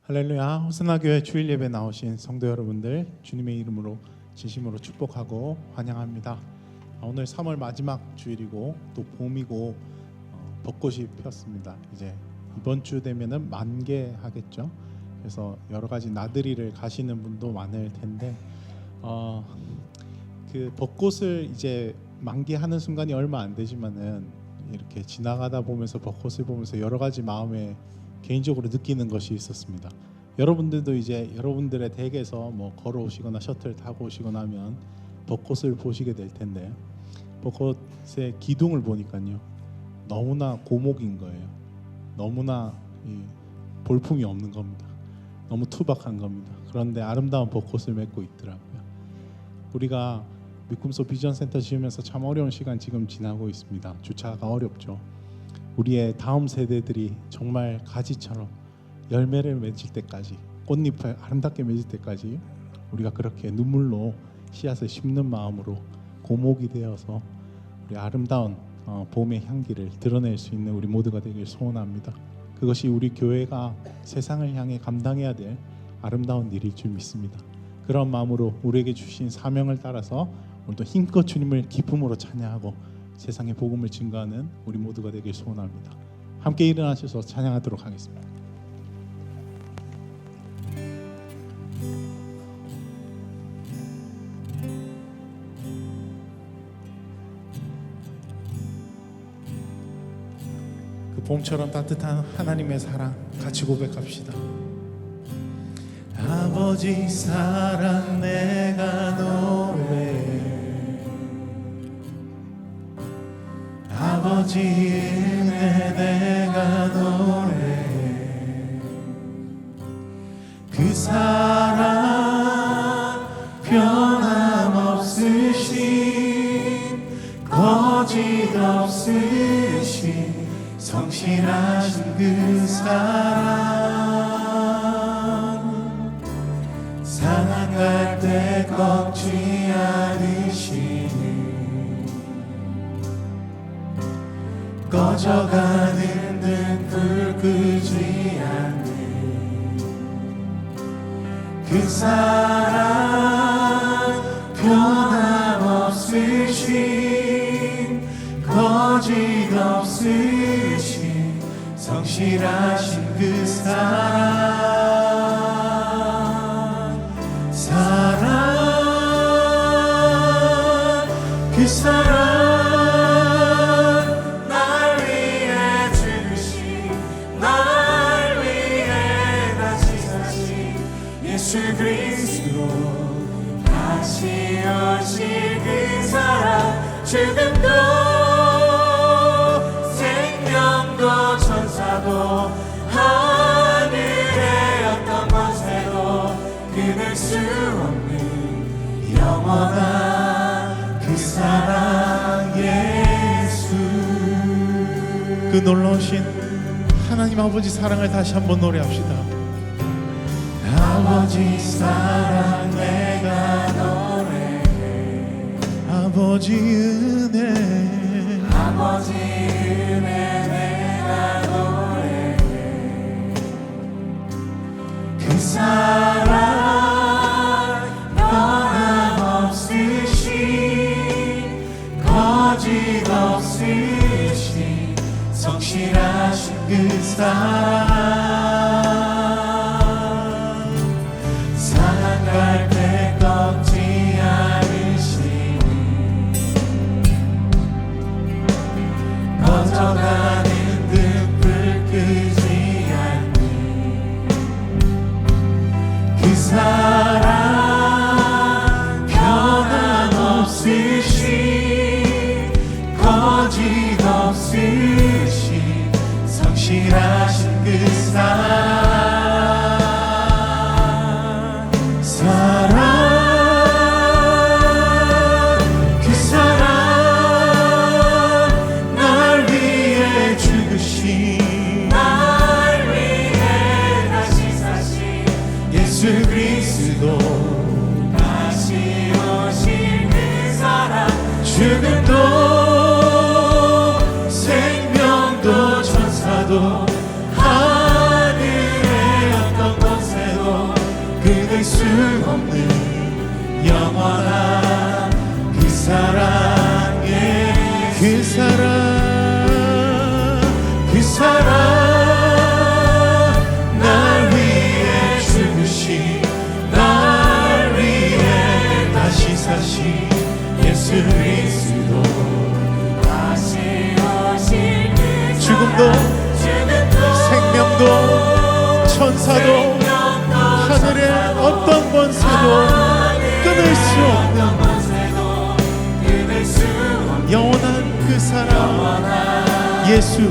할렐루야. 호스나 교회 주일 예배 나오신 성도 여러분들 주님의 이름으로 진심으로 축복하고 환영합니다. 오늘 3월 마지막 주일이고 또 봄이고 벚꽃이 폈습니다. 이제 이번 주 되면은 만개하겠죠. 그래서 여러 가지 나들이를 가시는 분도 많을 텐데 그 벚꽃을 이제 만개하는 순간이 얼마 안 되지만은 이렇게 지나가다 보면서 벚꽃을 보면서 여러 가지 마음에 개인적으로 느끼는 것이 있었습니다. 여러분들도 이제 여러분들의 댁에서 뭐 걸어오시거나 셔틀 타고 오시거나 하면 벚꽃을 보시게 될 텐데 벚꽃의 기둥을 보니까요 너무나 고목인 거예요. 너무나 볼품이 없는 겁니다. 너무 투박한 겁니다. 그런데 아름다운 벚꽃을 맺고 있더라고요. 우리가 미꿈소 비전센터 지으면서 참 어려운 시간 지금 지나고 있습니다. 주차가 어렵죠. 우리의 다음 세대들이 정말 가지처럼 열매를 맺을 때까지, 꽃잎을 아름답게 맺을 때까지 우리가 그렇게 눈물로 씨앗을 심는 마음으로 고목이 되어서 우리 아름다운 봄의 향기를 드러낼 수 있는 우리 모두가 되길 소원합니다. 그것이 우리 교회가 세상을 향해 감당해야 될 아름다운 일일 줄 믿습니다. 그런 마음으로 우리에게 주신 사명을 따라서 오늘도 힘껏 주님을 기쁨으로 찬양하고 세상의 복음을 증거하는 우리 모두가 되길 소원합니다. 함께 일어나셔서 찬양하도록 하겠습니다. 그 봄처럼 따뜻한 하나님의 사랑 같이 고백합시다. 아버지 사랑 내가 노래해, 아버지 은혜 내가 노래해, 그 사랑 변함없으신 거짓 없으신 성실하신 그 사랑, 상한 때 꺾지 않으시니 꺼져가는 등불 끄지 않는 그 사랑, 변함없으신 거짓 없으신 성실하신 그 사랑, 그 사랑 예수 그리스도 다시 오실 그 사랑, 죽음도 생명도 천사도 하늘의 어떤 곳에도 끊을 수 없는 영원한 그 사랑 예수. 그 놀라우신 하나님 아버지 사랑을 다시 한번 노래합시다. 아버지 사랑 내가 노래해, 아버지 은혜, 아버지 은혜 내가 노래해, 그 사랑 변함없으신 거짓 없으신 성실하신 그 사랑, 갈 때 꺾지 않으시니 꺼져가는 등불 끄지 않는 그 사랑, 변함없으신 거짓 없으신 성실하신 그 사랑, 그 사랑 날 위해 죽으신, 날 위해 다시 사신 예수 그리스도 다시 오실 그 사랑, 죽음도 생명도 천사도 하늘의 어떤 곳 수 없는 영원한 그 사랑에 그 사랑 날 위해 죽으신 날 위해 다시 사신 예수 그리스도 다시 오실 그 죽음도 생명도 천사도 하늘의 어떤 권세도 끊을 수 없는 영원한 그 사랑 예수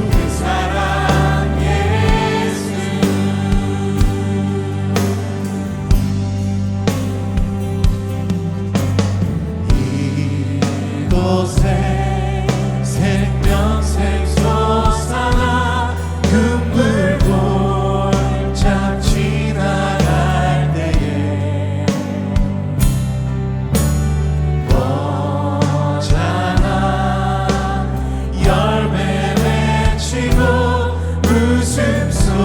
이곳에 생명샘 솟아나 눈물 골짝 지나갈 때에 뻗잖아 열매 맺히고 웃음소리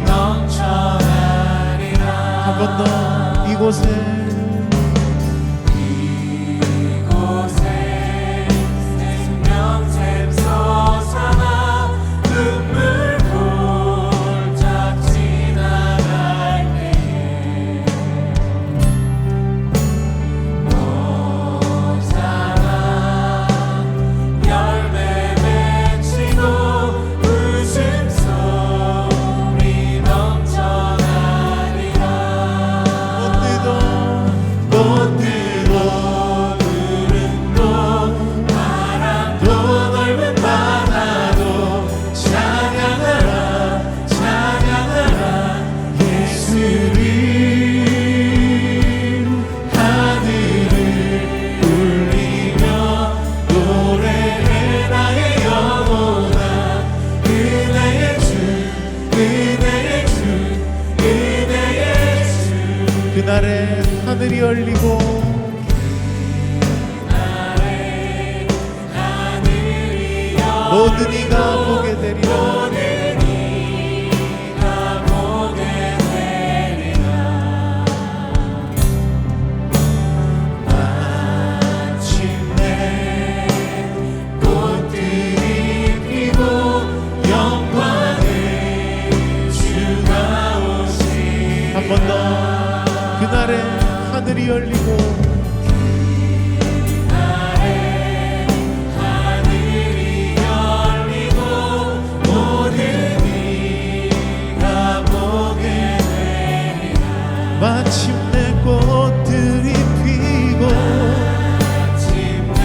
넘쳐나리라 한 번 더 이곳에 그날에 하늘이 열리고 모든 이가 보게 되리라 마침내 꽃들이 피고 영광의 주가 오시 한 번 더 그날에 하늘이 열리고 그날에 하늘이 열리고 모든 이가 보게 되리라 마침내 꽃들이 피고 마침내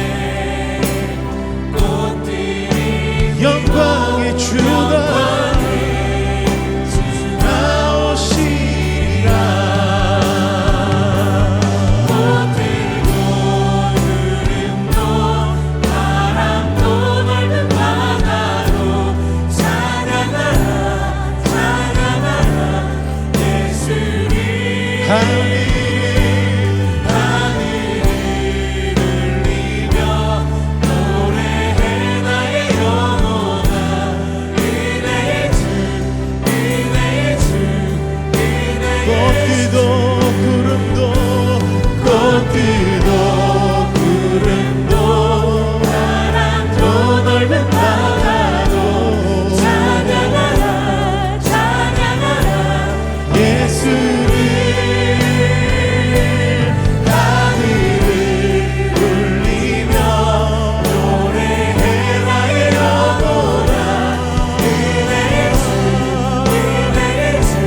꽃들이 영광의 주가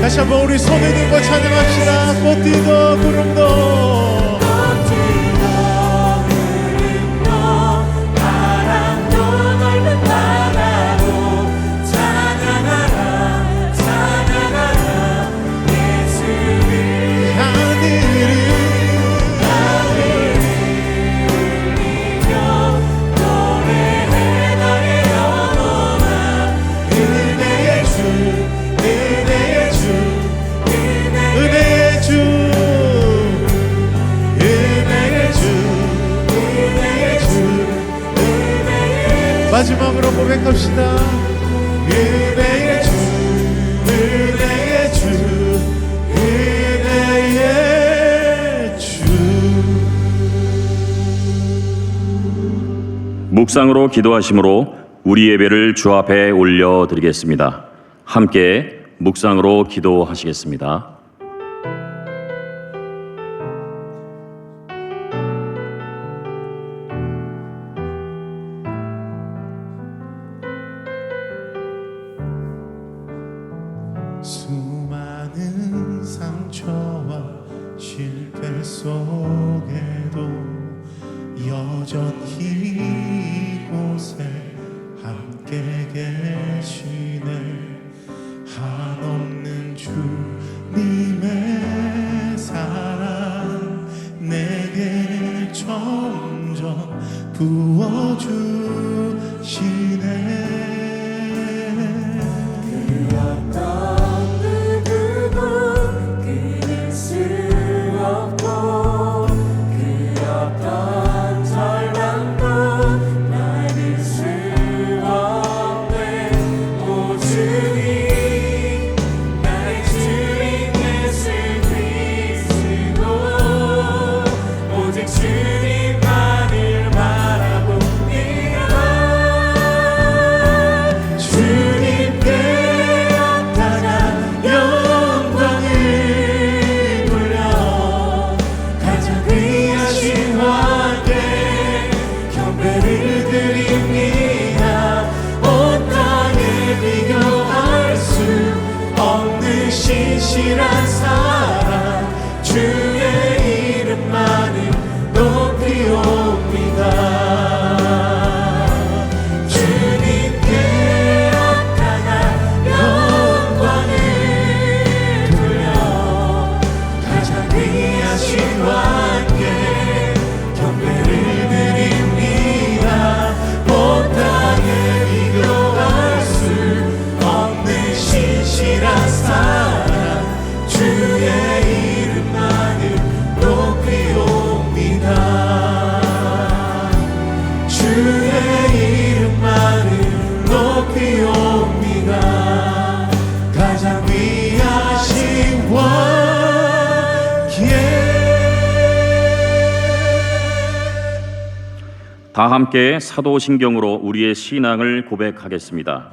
다시 한번 우리 손을 들고 찬양합시다. 꽃들도 구름도 바람도 넓은 바다도 찬양하라 찬양하라 예수를 하늘을 울리며 노래해 나의 영혼아 은혜의 주 마지막으로 고백합시다. 은혜의 주 은혜의 주 은혜의 묵상으로 기도하심으로 우리 예배를 주 앞에 올려드리겠습니다. 함께 묵상으로 기도하시겠습니다. 수많은 상처와 실패 속에도 여전히 이곳에 함께 계시네. 한없는 주님의 사랑 내게 점점 부어주시네. 신실한 사랑 주의 이름만을 높이옵니다. 주님께 언제나 영광을 돌려 가장 귀하신 왕께 경배를 드립니다. 온 땅에 비교할 수 없는 신실한 사랑 주의 이름만을 높이옵니다. 주의 이름만을 높이옵니다. 가장 위하신 왕께. 다 함께 사도신경으로 우리의 신앙을 고백하겠습니다.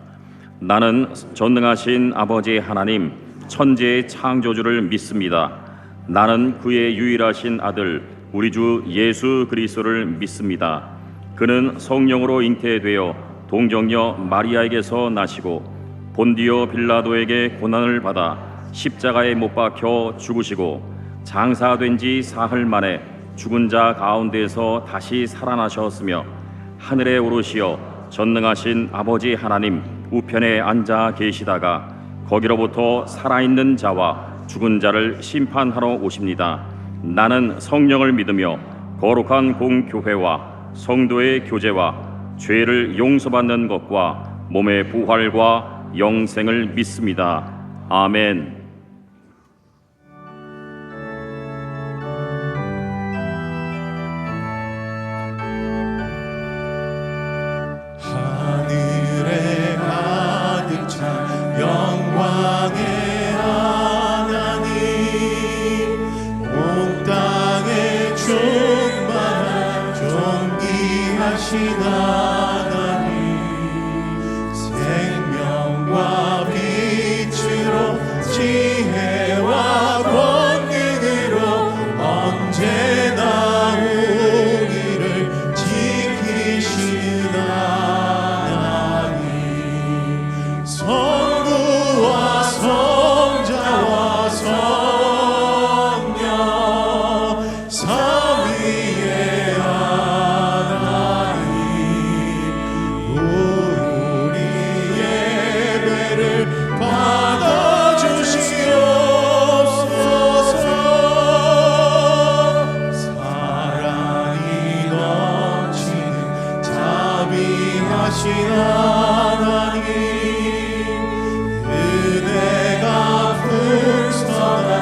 나는 전능하신 아버지 하나님 천지의 창조주를 믿습니다. 나는 그의 유일하신 아들 우리 주 예수 그리스도를 믿습니다. 그는 성령으로 잉태되어 동정녀 마리아에게서 나시고 본디오 빌라도에게 고난을 받아 십자가에 못 박혀 죽으시고 장사된 지 사흘 만에 죽은 자 가운데서 다시 살아나셨으며 하늘에 오르시어 전능하신 아버지 하나님 우편에 앉아 계시다가 거기로부터 살아있는 자와 죽은 자를 심판하러 오십니다. 나는 성령을 믿으며 거룩한 공교회와 성도의 교제와 죄를 용서받는 것과 몸의 부활과 영생을 믿습니다. 아멘. 하늘에 가득 찬 영광의 하나님 온 땅에 충만한 존귀하신 하나님 생명과 빛으로 지혜와 권능으로 언제나 우리를 지키시는 하나님 성부와 성자와 성령 삼위의 하나님 우리 예배를 받아주시옵소서. 사랑이 넘치는 자비하신 하나님 은혜가 풍성한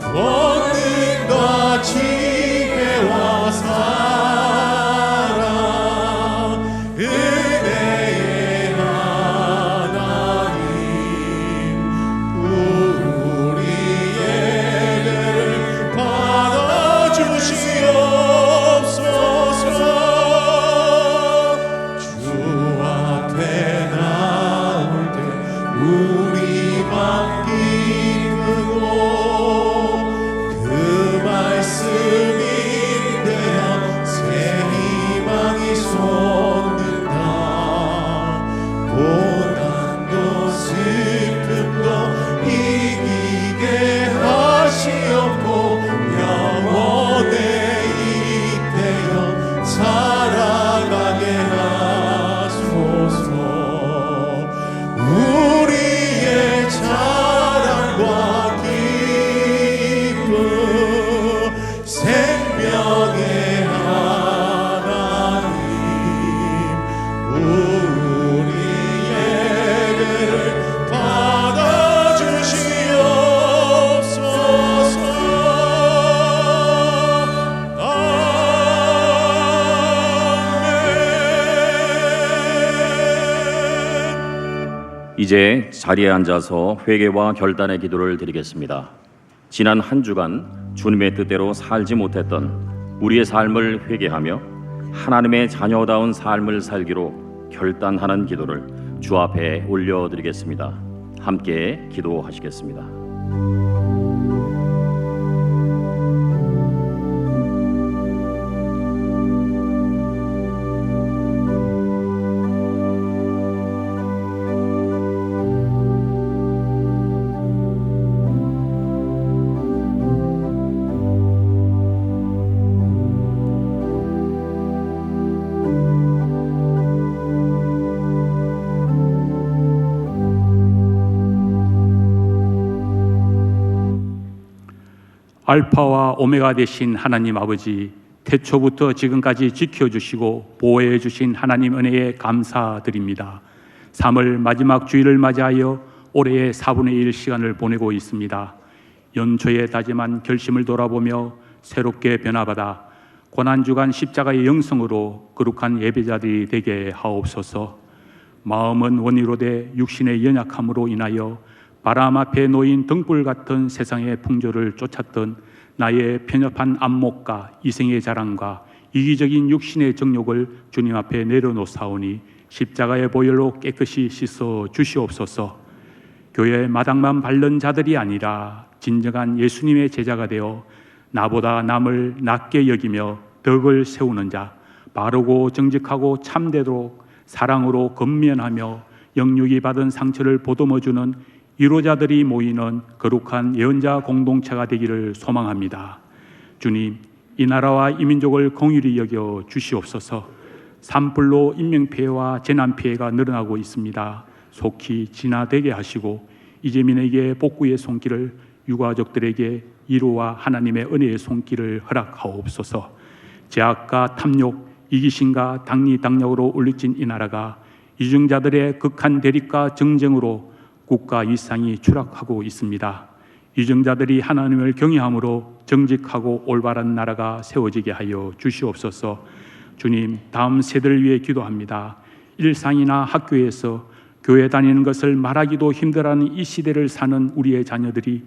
권능과 지혜와 사랑 은혜의 하나님 우리 예배를 받아주시옵소서. 주 앞에 나올 때 우리 맘 기쁘고 그 말씀이 되어 새 희망이 솟는다. 고난도 슬픔도 이기게 하시옵고 영원에 잇대어 살아가게 하소서. 우리의 자랑과 기쁨 생명의 하나님 우리 예배를 받아주시옵소서. 아멘. 이제 자리에 앉아서 회개와 결단의 기도를 드리겠습니다. 지난 한 주간 주님의 뜻대로 살지 못했던 우리의 삶을 회개하며 하나님의 자녀다운 삶을 살기로 결단하는 기도를 주 앞에 올려드리겠습니다. 함께 기도하시겠습니다. 알파와 오메가 되신 하나님 아버지, 태초부터 지금까지 지켜주시고 보호해 주신 하나님 은혜에 감사드립니다. 3월 마지막 주일을 맞이하여 올해의 4분의 1 시간을 보내고 있습니다. 연초에 다짐한 결심을 돌아보며 새롭게 변화받아 고난주간 십자가의 영성으로 거룩한 예배자들이 되게 하옵소서. 마음은 원이로되 육신의 연약함으로 인하여 바람 앞에 놓인 등불 같은 세상의 풍조를 쫓았던 나의 편협한 안목과 이생의 자랑과 이기적인 육신의 정욕을 주님 앞에 내려놓사오니 십자가의 보혈로 깨끗이 씻어 주시옵소서. 교회 마당만 밟는 자들이 아니라 진정한 예수님의 제자가 되어 나보다 남을 낮게 여기며 덕을 세우는 자, 바르고 정직하고 참되도록 사랑으로 건면하며 영육이 받은 상처를 보듬어주는 위로자들이 모이는 거룩한 예언자 공동체가 되기를 소망합니다. 주님, 이 나라와 이 민족을 긍휼히 여겨 주시옵소서. 산불로 인명피해와 재난피해가 늘어나고 있습니다. 속히 진화되게 하시고 이재민에게 복구의 손길을, 유가족들에게 위로와 하나님의 은혜의 손길을 허락하옵소서. 제약과 탐욕, 이기심과 당리당략으로 울리친 이 나라가 이중자들의 극한 대립과 정쟁으로 국가 이상이 추락하고 있습니다. 이중자들이 하나님을 경외함으로 정직하고 올바른 나라가 세워지게 하여 주시옵소서. 주님, 다음 세대를 위해 기도합니다. 일상이나 학교에서 교회 다니는 것을 말하기도 힘들어하는 이 시대를 사는 우리의 자녀들이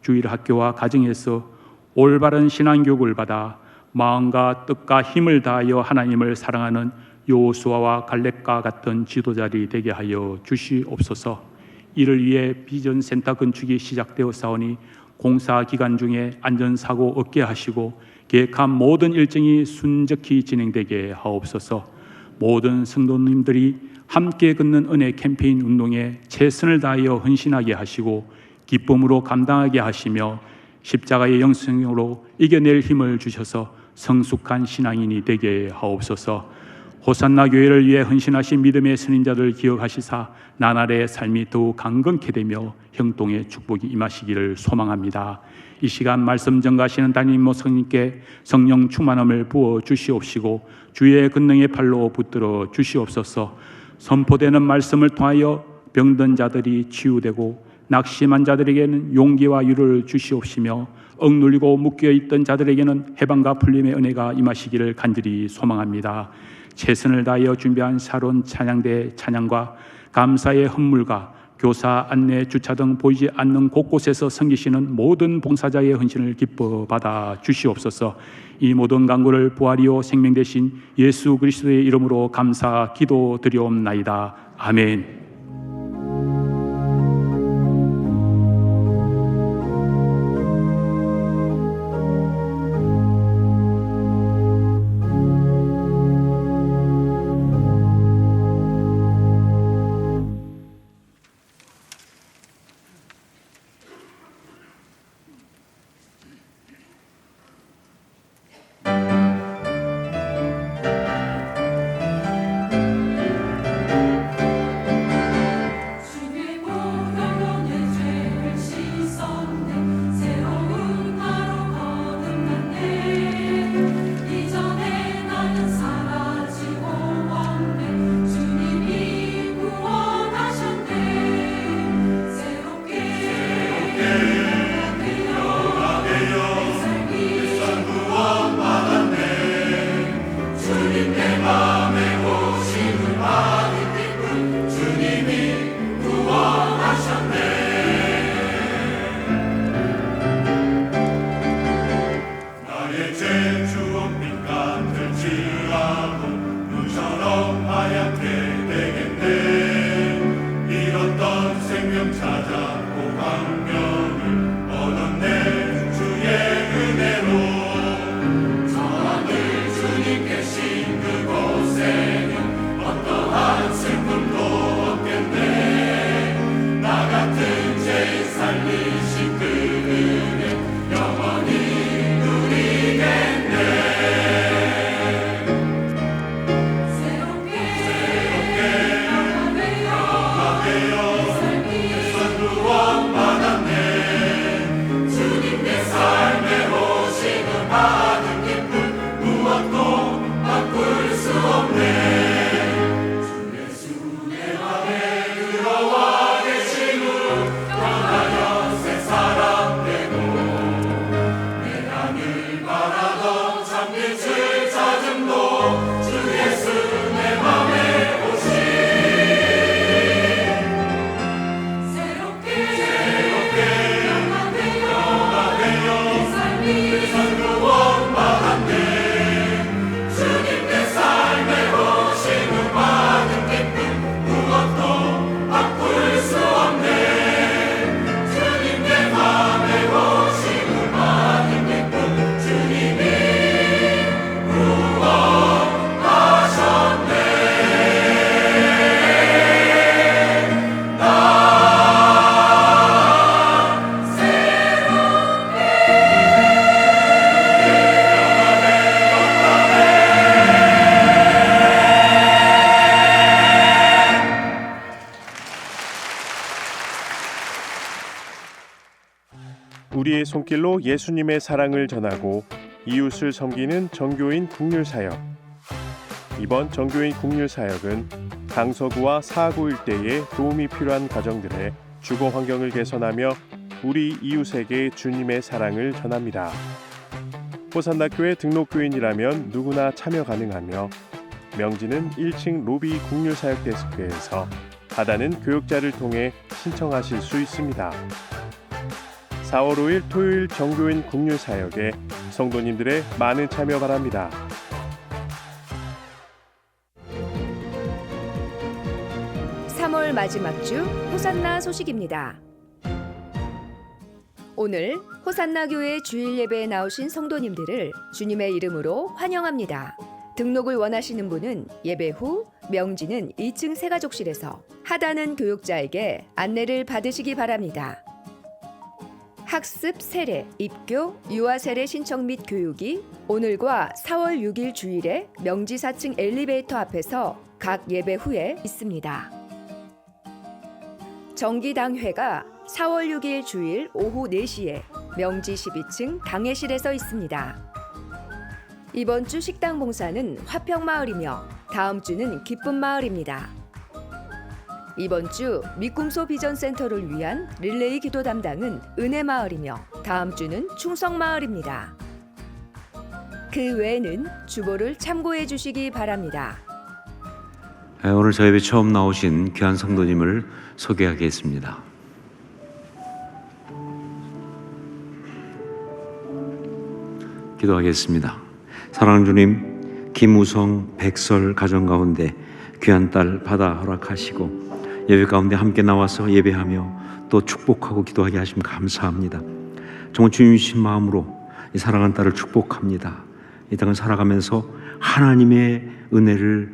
주일 학교와 가정에서 올바른 신앙교육을 받아 마음과 뜻과 힘을 다하여 하나님을 사랑하는 여호수아와 갈렙과 같은 지도자들이 되게 하여 주시옵소서. 이를 위해 비전센터 건축이 시작되어 사오니 공사 기간 중에 안전사고 없게 하시고 계획한 모든 일정이 순적히 진행되게 하옵소서. 모든 성도님들이 함께 걷는 은혜 캠페인 운동에 최선을 다하여 헌신하게 하시고 기쁨으로 감당하게 하시며 십자가의 영성으로 이겨낼 힘을 주셔서 성숙한 신앙인이 되게 하옵소서. 호산나 교회를 위해 헌신하신 믿음의 선인자들 기억하시사 나날의 삶이 더욱 강건케 되며 형통의 축복이 임하시기를 소망합니다. 이 시간 말씀 전가하시는 담임 목사님께 성령 충만함을 부어 주시옵시고 주의 권능의 팔로 붙들어 주시옵소서. 선포되는 말씀을 통하여 병든 자들이 치유되고 낙심한 자들에게는 용기와 위로를 주시옵시며 억눌리고 묶여있던 자들에게는 해방과 풀림의 은혜가 임하시기를 간절히 소망합니다. 최선을 다하여 준비한 사로운 찬양대 찬양과 감사의 헌물과 교사, 안내, 주차 등 보이지 않는 곳곳에서 섬기시는 모든 봉사자의 헌신을 기뻐 받아 주시옵소서. 이 모든 간구를 부활이요 생명 되신 예수 그리스도의 이름으로 감사 기도드리옵나이다. 아멘. 우리의 손길로 예수님의 사랑을 전하고 이웃을 섬기는 정교인 국률사역. 이번 정교인 국률사역은 강서구와 사구 일대에 도움이 필요한 가정들의 주거 환경을 개선하며 우리 이웃에게 주님의 사랑을 전합니다. 호산나교회 등록교인이라면 누구나 참여 가능하며 명지는 1층 로비 국률사역 데스크에서 하단은 교육자를 통해 신청하실 수 있습니다. 4월 5일 토요일 정교인 국률사역에 성도님들의 많은 참여 바랍니다. (3월) 마지막 주 호산나 소식입니다. 오늘 호산나 교회 주일 예배에 나오신 성도님들을 주님의 이름으로 환영합니다. 등록을 원하시는 분은 예배 후 명지는 2층 새가족실에서, 하단은 교육자에게 안내를 받으시기 바랍니다. 학습 세례, 입교, 유아 세례 신청 및 교육이 오늘과 4월 6일 주일에 명지 4층 엘리베이터 앞에서 각 예배 후에 있습니다. 정기당회가 4월 6일 주일 오후 4시에 명지 12층 당회실에서 있습니다. 이번 주 식당 봉사는 화평마을이며 다음 주는 기쁨마을입니다. 이번 주 미꿈소 비전센터를 위한 릴레이 기도 담당은 은혜마을이며 다음 주는 충성마을입니다. 그 외에는 주보를 참고해 주시기 바랍니다. 오늘 저희 예배 처음 나오신 귀한 성도님을 소개하겠습니다. 기도하겠습니다. 사랑하는 주님, 김우성 백설 가정 가운데 귀한 딸 받아 허락하시고 예배 가운데 함께 나와서 예배하며 또 축복하고 기도하게 하시면 감사합니다. 정말 주님 주신 마음으로 이 사랑하는 딸을 축복합니다. 이 땅을 살아가면서 하나님의 은혜를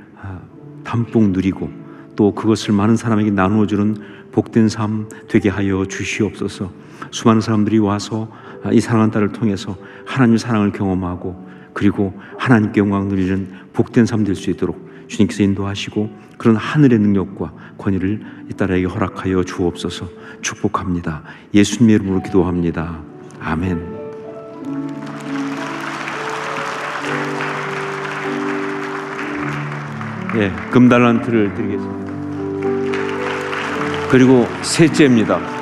담뿍 누리고 또 그것을 많은 사람에게 나누어주는 복된 삶 되게 하여 주시옵소서. 수많은 사람들이 와서 이 사랑하는 딸을 통해서 하나님의 사랑을 경험하고 그리고 하나님께 영광 누리는 복된 삶 될 수 있도록 주님께서 인도하시고 그런 하늘의 능력과 권위를 이 딸에게 허락하여 주옵소서. 축복합니다. 예수님의 이름으로 기도합니다. 아멘. 예, 금달란트를 드리겠습니다. 그리고 셋째입니다.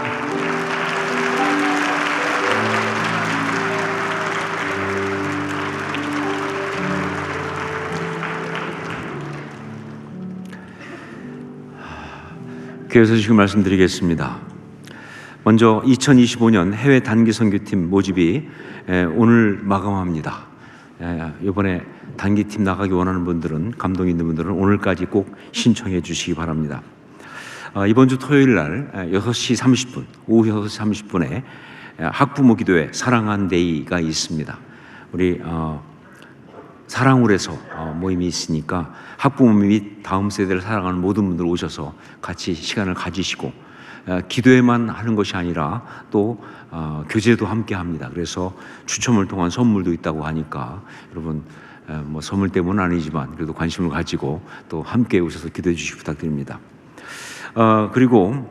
교회에서 지금 말씀드리겠습니다. 먼저 2025년 해외 단기 선교팀 모집이 오늘 마감합니다. 이번에 단기팀 나가기 원하는 분들은, 감동 있는 분들은 오늘까지 꼭 신청해 주시기 바랍니다. 이번 주 토요일 날 6시 30분, 오후 6시 30분에 학부모 기도회 사랑한 데이가 있습니다. 우리 사랑울에서 모임이 있으니까 학부모 및 다음 세대를 사랑하는 모든 분들 오셔서 같이 시간을 가지시고 기도회만 하는 것이 아니라 또 교제도 함께 합니다. 그래서 추첨을 통한 선물도 있다고 하니까 여러분 뭐 선물 때문은 아니지만 그래도 관심을 가지고 또 함께 오셔서 기도해 주시기 부탁드립니다. 그리고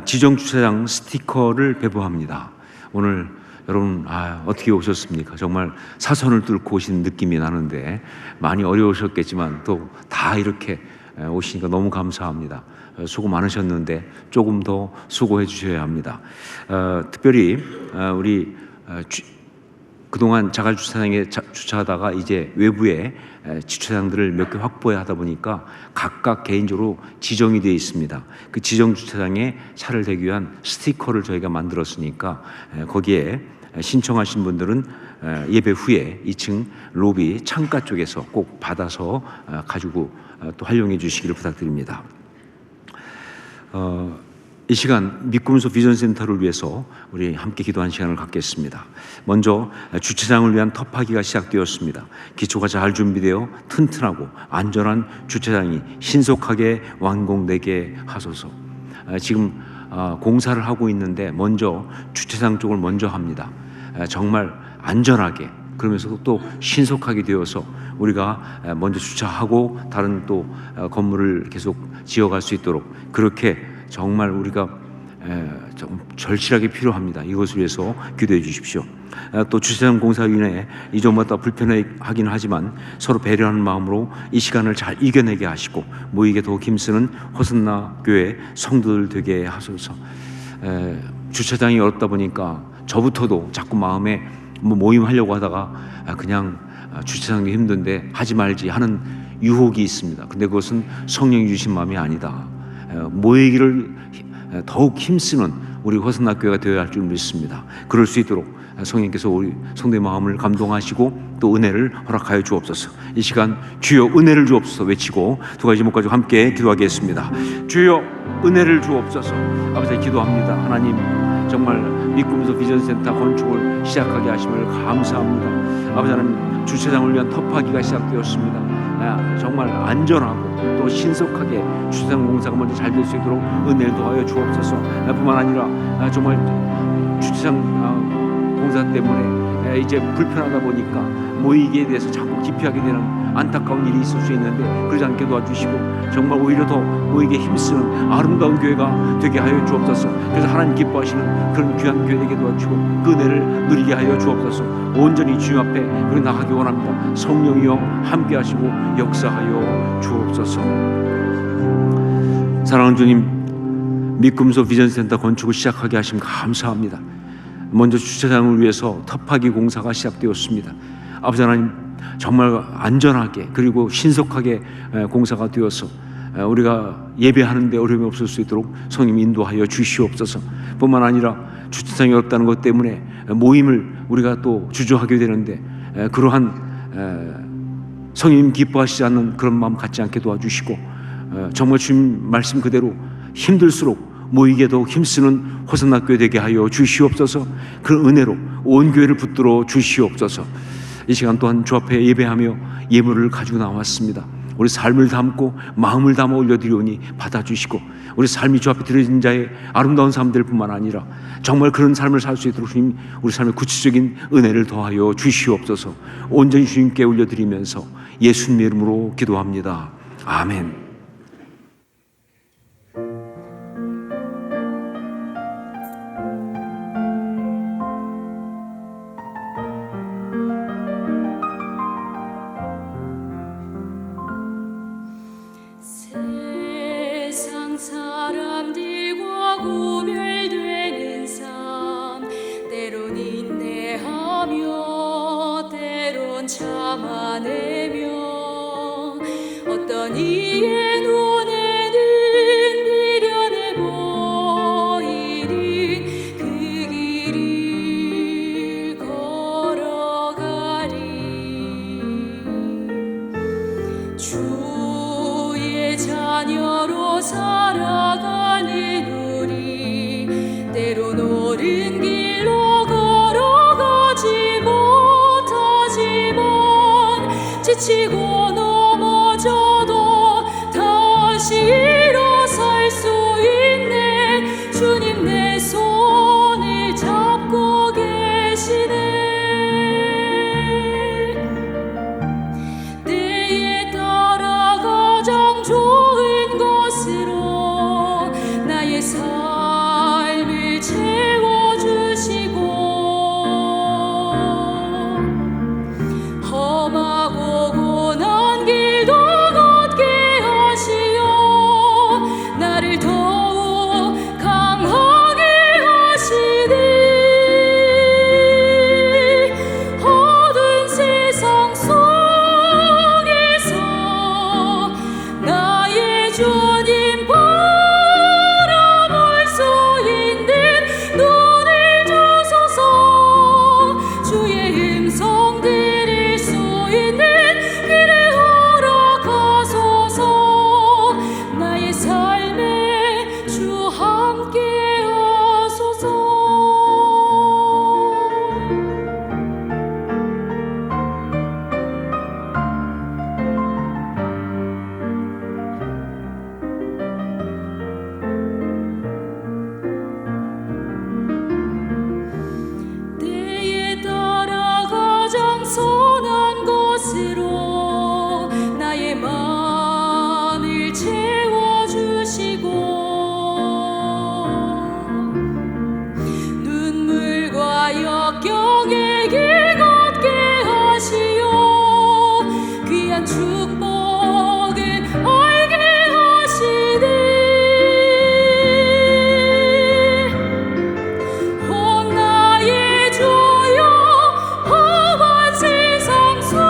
지정 주차장 스티커를 배부합니다. 오늘 여러분 어떻게 오셨습니까? 정말 사선을 뚫고 오신 느낌이 나는데 많이 어려우셨겠지만 또 다 이렇게 오시니까 너무 감사합니다. 수고 많으셨는데 조금 더 수고해 주셔야 합니다. 특별히 우리 그동안 자갈 주차장에 주차하다가 이제 외부에 주차장들을 몇 개 확보해 하다 보니까 각각 개인적으로 지정이 되어 있습니다. 그 지정 주차장에 차를 대기 위한 스티커를 저희가 만들었으니까 거기에 신청하신 분들은 예배 후에 2층 로비 창가 쪽에서 꼭 받아서 가지고 또 활용해 주시기를 부탁드립니다. 이 시간 미꿈소 비전센터를 위해서 우리 함께 기도한 시간을 갖겠습니다. 먼저 주차장을 위한 터파기가 시작되었습니다. 기초가 잘 준비되어 튼튼하고 안전한 주차장이 신속하게 완공되게 하소서. 지금 공사를 하고 있는데 먼저 주차장 쪽을 먼저 합니다. 정말 안전하게 그러면서 또 신속하게 되어서 우리가 먼저 주차하고 다른 또 건물을 계속 지어갈 수 있도록 그렇게 정말 우리가 좀 절실하게 필요합니다. 이것을 위해서 기도해 주십시오. 또 주차장 공사로 인해 이전보다 불편하긴 하지만 서로 배려하는 마음으로 이 시간을 잘 이겨내게 하시고 모이게 더욱 힘쓰는 호선나 교회 성도들 되게 하소서. 주차장이 어렵다 보니까 저부터도 자꾸 마음에 뭐 모임하려고 하다가 그냥 주차장이 힘든데 하지 말지 하는 유혹이 있습니다. 근데 그것은 성령이 주신 마음이 아니다. 모이기를 더욱 힘쓰는 우리 호선학교가 되어야 할 줄 믿습니다. 그럴 수 있도록 성령께서 우리 성도의 마음을 감동하시고 또 은혜를 허락하여 주옵소서. 이 시간 주여 은혜를 주옵소서 외치고 두 가지 제목 가지고 함께 기도하겠습니다. 주여 은혜를 주옵소서. 아버지 기도합니다. 하나님 정말 미꿈소 비전센터 건축을 시작하게 하심을 감사합니다. 아버지 하나님 주차장을 위한 터파기가 시작되었습니다. 정말 안전하고 또 신속하게 주차장 공사가 먼저 잘 될 수 있도록 은혜를 더하여 주옵소서. 뿐만 아니라 정말 주차장 공사 때문에 이제 불편하다 보니까 모이기에 대해서 자꾸 기피하게 되는 안타까운 일이 있을 수 있는데 그러지 않게 도와주시고 정말 오히려 더 모이기에 힘쓰는 아름다운 교회가 되게 하여 주옵소서. 그래서 하나님 기뻐하시는 그런 귀한 교회 되게 도와주시고 그 은혜를 누리게 하여 주옵소서. 온전히 주님 앞에 우리 나가기 원합니다. 성령이여 함께 하시고 역사하여 주옵소서. 사랑하는 주님, 미금소 비전센터 건축을 시작하게 하심 감사합니다. 먼저 주차장을 위해서 터파기 공사가 시작되었습니다. 아버지 하나님, 정말 안전하게 그리고 신속하게 공사가 되어서 우리가 예배하는 데 어려움이 없을 수 있도록 성님 인도하여 주시옵소서. 뿐만 아니라 주차장이 없다는 것 때문에 모임을 우리가 또 주저하게 되는데 그러한 성님 기뻐하시지 않는 그런 마음 갖지 않게 도와주시고, 정말 주님 말씀 그대로 힘들수록 모이게 더욱 힘쓰는 호산나 교회 되게 하여 주시옵소서. 그 은혜로 온 교회를 붙들어 주시옵소서. 이 시간 또한 주 앞에 예배하며 예물을 가지고 나왔습니다. 우리 삶을 담고 마음을 담아 올려드리오니 받아주시고, 우리 삶이 주 앞에 드려진 자의 아름다운 삶들 뿐만 아니라 정말 그런 삶을 살 수 있도록 주님 우리 삶의 구체적인 은혜를 더하여 주시옵소서. 온전히 주님께 올려드리면서 예수님의 이름으로 기도합니다. 아멘. 세상 사람들과 구별되는 삶, 때론 인내하며 때론 참아내며 어떤 이의 눈에는 미련해 보이는 그 길을 걸어가리. 주의 자녀로 살아가는 우리, 때론 옳은 길로 걸어가지 못하지만 지치고 넘어져도 다시 일어설 수 있네. 주님 내 손을 잡고 계시네. 때에 따라 가장 좋은 것으로 나의 삶을 채워주시고, 험하고 고난 길도 걷게 하시어 나를 더욱 강하게 하시니, 어두운 세상 속에서 나의 주님 바라볼 수 있는 눈을 주소서. 주의 음성 들을 수 있는 길을 허락하소서. 나의 삶에 주 함께 하소서. 때에 따라 가장 선한 것으로 나의 마음을 채워주시고, 눈물과 역경의 길 걷게 하시어 귀한 축복을 알게 하시니, 온 나의 주여 험한 세상 속에서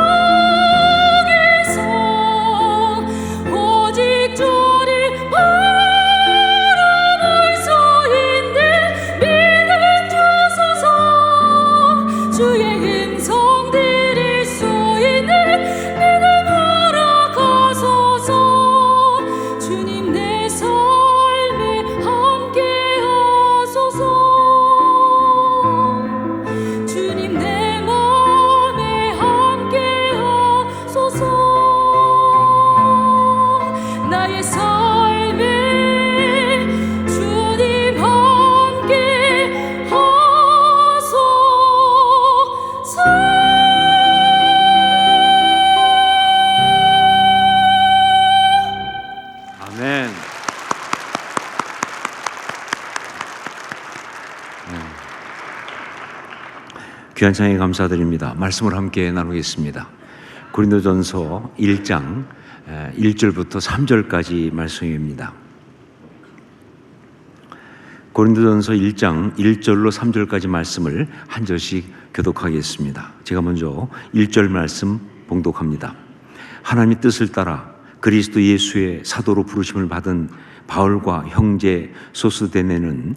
오직 주를 바라볼 수 있는 믿음 주소서. 주의 음성 들을 수 있는 믿음 허락하소서. 주님 내 삶에 함께 하소서. 주님 내 맘에 함께 하소서. 나의 삶에 주님 함께 하소서. 아멘. 귀한 찬양에 감사드립니다. 말씀을 함께 나누겠습니다. 고린도전서 1장 1절부터 3절까지 말씀입니다. 고린도전서 1장 1절로 3절까지 말씀을 한 절씩 교독하겠습니다. 제가 먼저 1절 말씀 봉독합니다. 하나님의 뜻을 따라 그리스도 예수의 사도로 부르심을 받은 바울과 형제 소스데네는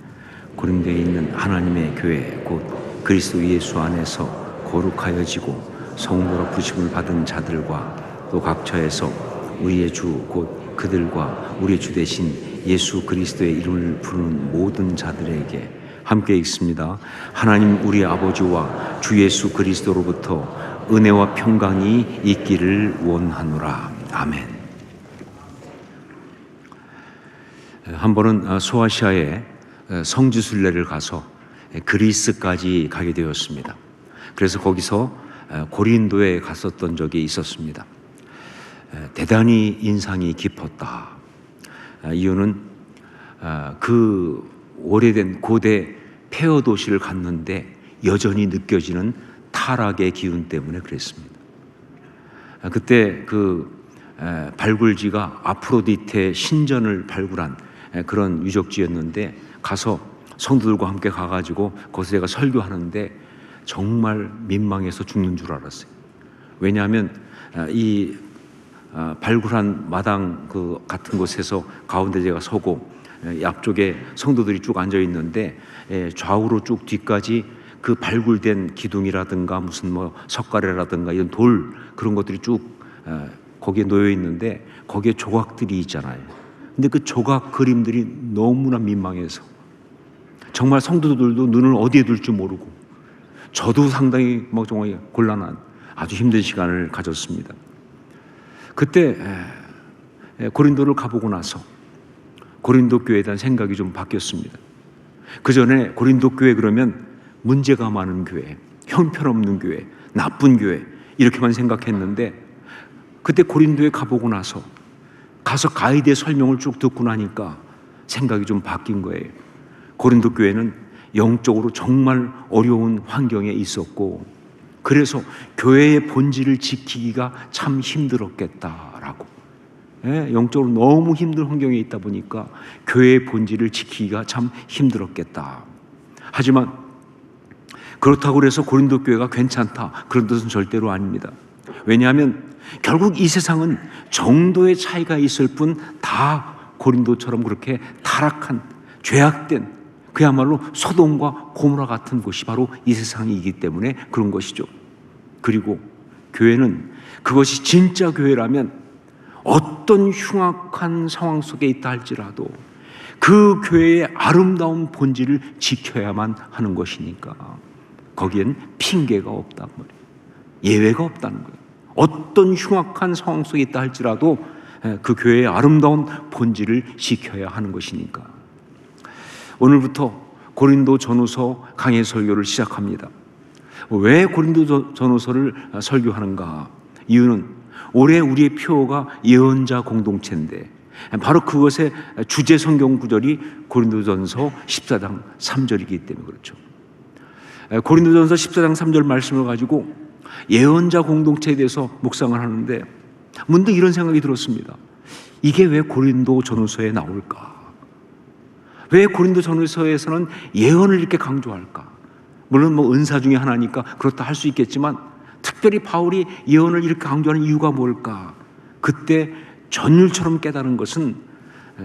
고린도에 있는 하나님의 교회 곧 그리스도 예수 안에서 거룩하여지고 성도로 부르심을 받은 자들과 또 각처에서 우리의 주 곧 그들과 우리의 주 되신 예수 그리스도의 이름을 부르는 모든 자들에게 함께 읽습니다. 하나님 우리 아버지와 주 예수 그리스도로부터 은혜와 평강이 있기를 원하노라. 아멘. 한 번은 소아시아에 성지순례를 가서 그리스까지 가게 되었습니다. 그래서 거기서 고린도에 갔었던 적이 있었습니다. 대단히 인상이 깊었다. 이유는 그 오래된 고대 폐허 도시를 갔는데 여전히 느껴지는 타락의 기운 때문에 그랬습니다. 그때 그 발굴지가 아프로디테 신전을 발굴한 그런 유적지였는데 가서 성도들과 함께 가가지고 거기서 제가 설교하는데 정말 민망해서 죽는 줄 알았어요. 왜냐하면 이 발굴한 마당 그 같은 곳에서 가운데 제가 서고 앞쪽에 성도들이 쭉 앉아 있는데 좌우로 쭉 뒤까지 그 발굴된 기둥이라든가 무슨 뭐 석가래라든가 이런 돌 그런 것들이 쭉 거기에 놓여 있는데 거기에 조각들이 있잖아요. 근데 그 조각 그림들이 너무나 민망해서 정말 성도들도 눈을 어디에 둘지 모르고 저도 상당히 뭐 정말 곤란한 아주 힘든 시간을 가졌습니다. 그때 고린도를 가보고 나서 고린도 교회에 대한 생각이 좀 바뀌었습니다. 그 전에 고린도 교회 그러면 문제가 많은 교회, 형편없는 교회, 나쁜 교회 이렇게만 생각했는데 그때 고린도에 가보고 나서 가서 가이드의 설명을 쭉 듣고 나니까 생각이 좀 바뀐 거예요. 고린도 교회는 영적으로 정말 어려운 환경에 있었고 그래서 교회의 본질을 지키기가 참 힘들었겠다라고. 영적으로 너무 힘든 환경에 있다 보니까 교회의 본질을 지키기가 참 힘들었겠다. 하지만 그렇다고 해서 고린도 교회가 괜찮다 그런 뜻은 절대로 아닙니다. 왜냐하면 결국 이 세상은 정도의 차이가 있을 뿐 다 고린도처럼 그렇게 타락한 죄악된 그야말로 소돔과 고모라 같은 곳이 바로 이 세상이기 때문에 그런 것이죠. 그리고 교회는 그것이 진짜 교회라면 어떤 흉악한 상황 속에 있다 할지라도 그 교회의 아름다운 본질을 지켜야만 하는 것이니까 거기엔 핑계가 없단 말이에요. 예외가 없다는 거예요. 어떤 흉악한 상황 속에 있다 할지라도 그 교회의 아름다운 본질을 지켜야 하는 것이니까. 오늘부터 고린도 전후서 강해 설교를 시작합니다. 왜 고린도 전후서를 설교하는가? 이유는 올해 우리의 표어가 예언자 공동체인데 바로 그것의 주제 성경 구절이 고린도전서 14장 3절이기 때문에 그렇죠. 고린도전서 14장 3절 말씀을 가지고 예언자 공동체에 대해서 묵상을 하는데 문득 이런 생각이 들었습니다. 이게 왜 고린도 전후서에 나올까? 왜 고린도 전후서에서는 예언을 이렇게 강조할까? 물론 뭐 은사 중에 하나니까 그렇다 할 수 있겠지만 특별히 바울이 예언을 이렇게 강조하는 이유가 뭘까? 그때 전율처럼 깨달은 것은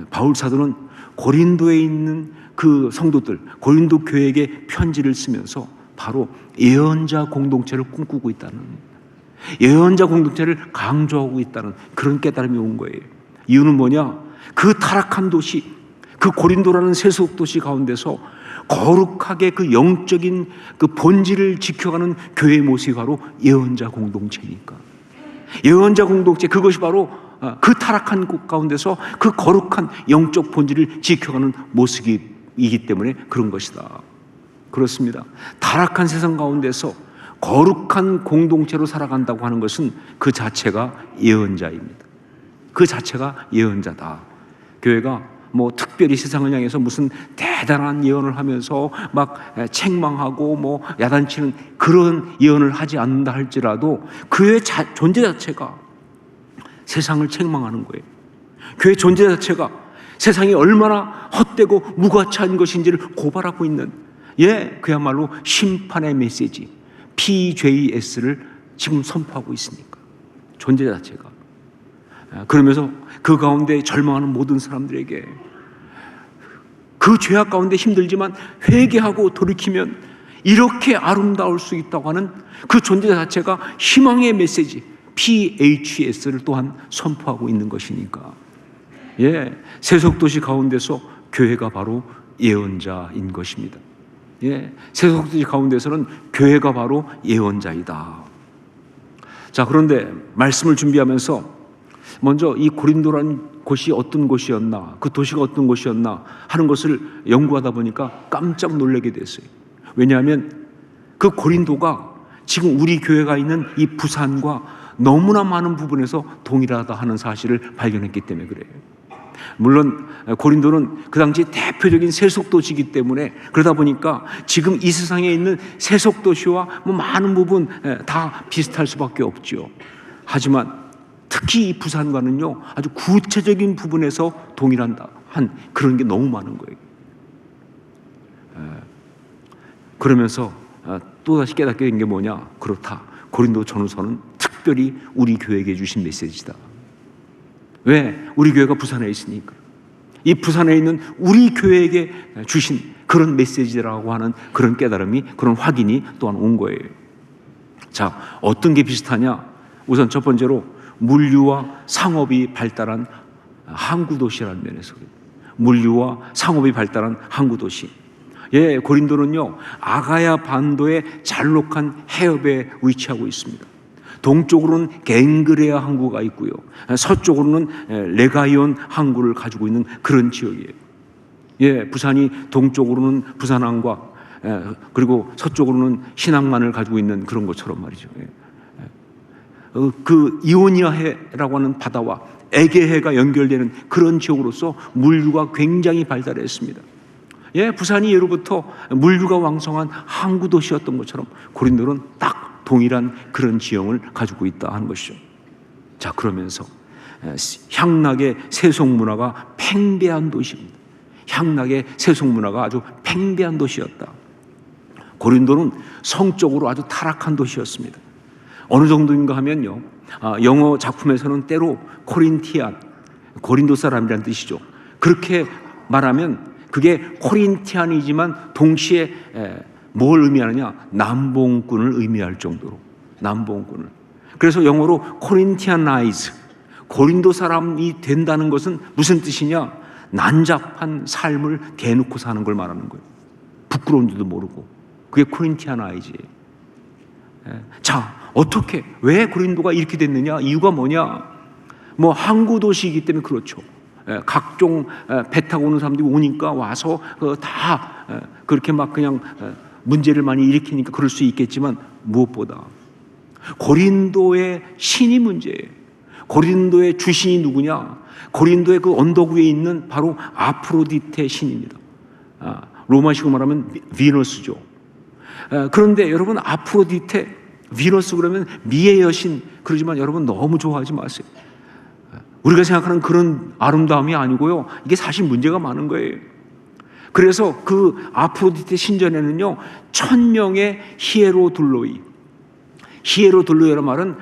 바울 사도는 고린도에 있는 그 성도들, 고린도 교회에게 편지를 쓰면서 바로 예언자 공동체를 꿈꾸고 있다는, 예언자 공동체를 강조하고 있다는 그런 깨달음이 온 거예요. 이유는 뭐냐? 그 타락한 도시, 그 고린도라는 세속 도시 가운데서 거룩하게 그 영적인 그 본질을 지켜가는 교회의 모습이 바로 예언자 공동체니까. 예언자 공동체, 그것이 바로 그 타락한 곳 가운데서 그 거룩한 영적 본질을 지켜가는 모습이기 때문에 그런 것이다. 그렇습니다. 타락한 세상 가운데서 거룩한 공동체로 살아간다고 하는 것은 그 자체가 예언자입니다. 그 자체가 예언자다. 교회가 뭐 특별히 세상을 향해서 무슨 대단한 예언을 하면서 막 책망하고 뭐 야단치는 그런 예언을 하지 않는다 할지라도 그의 존재 자체가 세상을 책망하는 거예요. 교회 존재 자체가 세상이 얼마나 헛되고 무가치한 것인지를 고발하고 있는 그야말로 심판의 메시지 PJS를 지금 선포하고 있으니까 존재 자체가. 그러면서 그 가운데 절망하는 모든 사람들에게 그 죄악 가운데 힘들지만 회개하고 돌이키면 이렇게 아름다울 수 있다고 하는 그 존재 자체가 희망의 메시지 PHS를 또한 선포하고 있는 것이니까. 세속도시 가운데서 교회가 바로 예언자인 것입니다. 세속도시 가운데서는 교회가 바로 예언자이다. 자, 그런데 말씀을 준비하면서 먼저 이 고린도라는 곳이 어떤 곳이었나, 그 도시가 어떤 곳이었나 하는 것을 연구하다 보니까 깜짝 놀라게 됐어요. 왜냐하면 그 고린도가 지금 우리 교회가 있는 이 부산과 너무나 많은 부분에서 동일하다 하는 사실을 발견했기 때문에 그래요. 물론 고린도는 그 당시 대표적인 세속도시이기 때문에 그러다 보니까 지금 이 세상에 있는 세속도시와 많은 부분 다 비슷할 수밖에 없죠. 하지만 특히 이 부산과는요 아주 구체적인 부분에서 동일한다 한 그런 게 너무 많은 거예요. 그러면서 또다시 깨닫게 된 게 뭐냐? 그렇다. 고린도 전후서는 특별히 우리 교회에게 주신 메시지다. 왜? 우리 교회가 부산에 있으니까. 이 부산에 있는 우리 교회에게 주신 그런 메시지라고 하는 그런 깨달음이, 그런 확인이 또한 온 거예요. 자, 어떤 게 비슷하냐? 우선 첫 번째로 물류와 상업이 발달한 항구도시라는 면에서, 물류와 상업이 발달한 항구도시. 고린도는요 아가야 반도의 잘록한 해협에 위치하고 있습니다. 동쪽으로는 갱그레아 항구가 있고요, 서쪽으로는 레가이온 항구를 가지고 있는 그런 지역이에요. 부산이 동쪽으로는 부산항과 그리고 서쪽으로는 신항만을 가지고 있는 그런 것처럼 말이죠. 그 이오니아해라고 하는 바다와 에게해가 연결되는 그런 지역으로서 물류가 굉장히 발달했습니다. 부산이 예로부터 물류가 왕성한 항구 도시였던 것처럼 고린도는 딱 동일한 그런 지형을 가지고 있다 하는 것이죠. 자, 그러면서 향락의 세속 문화가 팽배한 도시입니다. 향락의 세속 문화가 아주 팽배한 도시였다. 고린도는 성적으로 아주 타락한 도시였습니다. 어느 정도인가 하면요, 영어 작품에서는 때로 코린티안, 고린도 사람이란 뜻이죠. 그렇게 말하면 그게 코린티안이지만 동시에 뭘 의미하느냐? 남봉꾼을 의미할 정도로, 남봉꾼을. 그래서 영어로 코린티아나이즈, 고린도 사람이 된다는 것은 무슨 뜻이냐? 난잡한 삶을 대놓고 사는 걸 말하는 거예요. 부끄러운 줄도 모르고. 그게 코린티아나이즈예요. 자, 어떻게, 왜 고린도가 이렇게 됐느냐? 이유가 뭐냐? 뭐 항구 도시이기 때문에 그렇죠. 각종 배 타고 오는 사람들이 오니까 와서 다 그렇게 막 그냥 문제를 많이 일으키니까 그럴 수 있겠지만, 무엇보다 고린도의 신이 문제예요. 고린도의 주신이 누구냐? 고린도의 그 언덕 위에 있는 바로 아프로디테 신입니다. 로마식으로 말하면 비너스죠. 그런데 여러분, 아프로디테, 비너스 그러면 미의 여신 그러지만 여러분 너무 좋아하지 마세요. 우리가 생각하는 그런 아름다움이 아니고요, 이게 사실 문제가 많은 거예요. 그래서 그 아프로디테 신전에는요 1000명의 히에로둘로이, 히에로둘로이라는 말은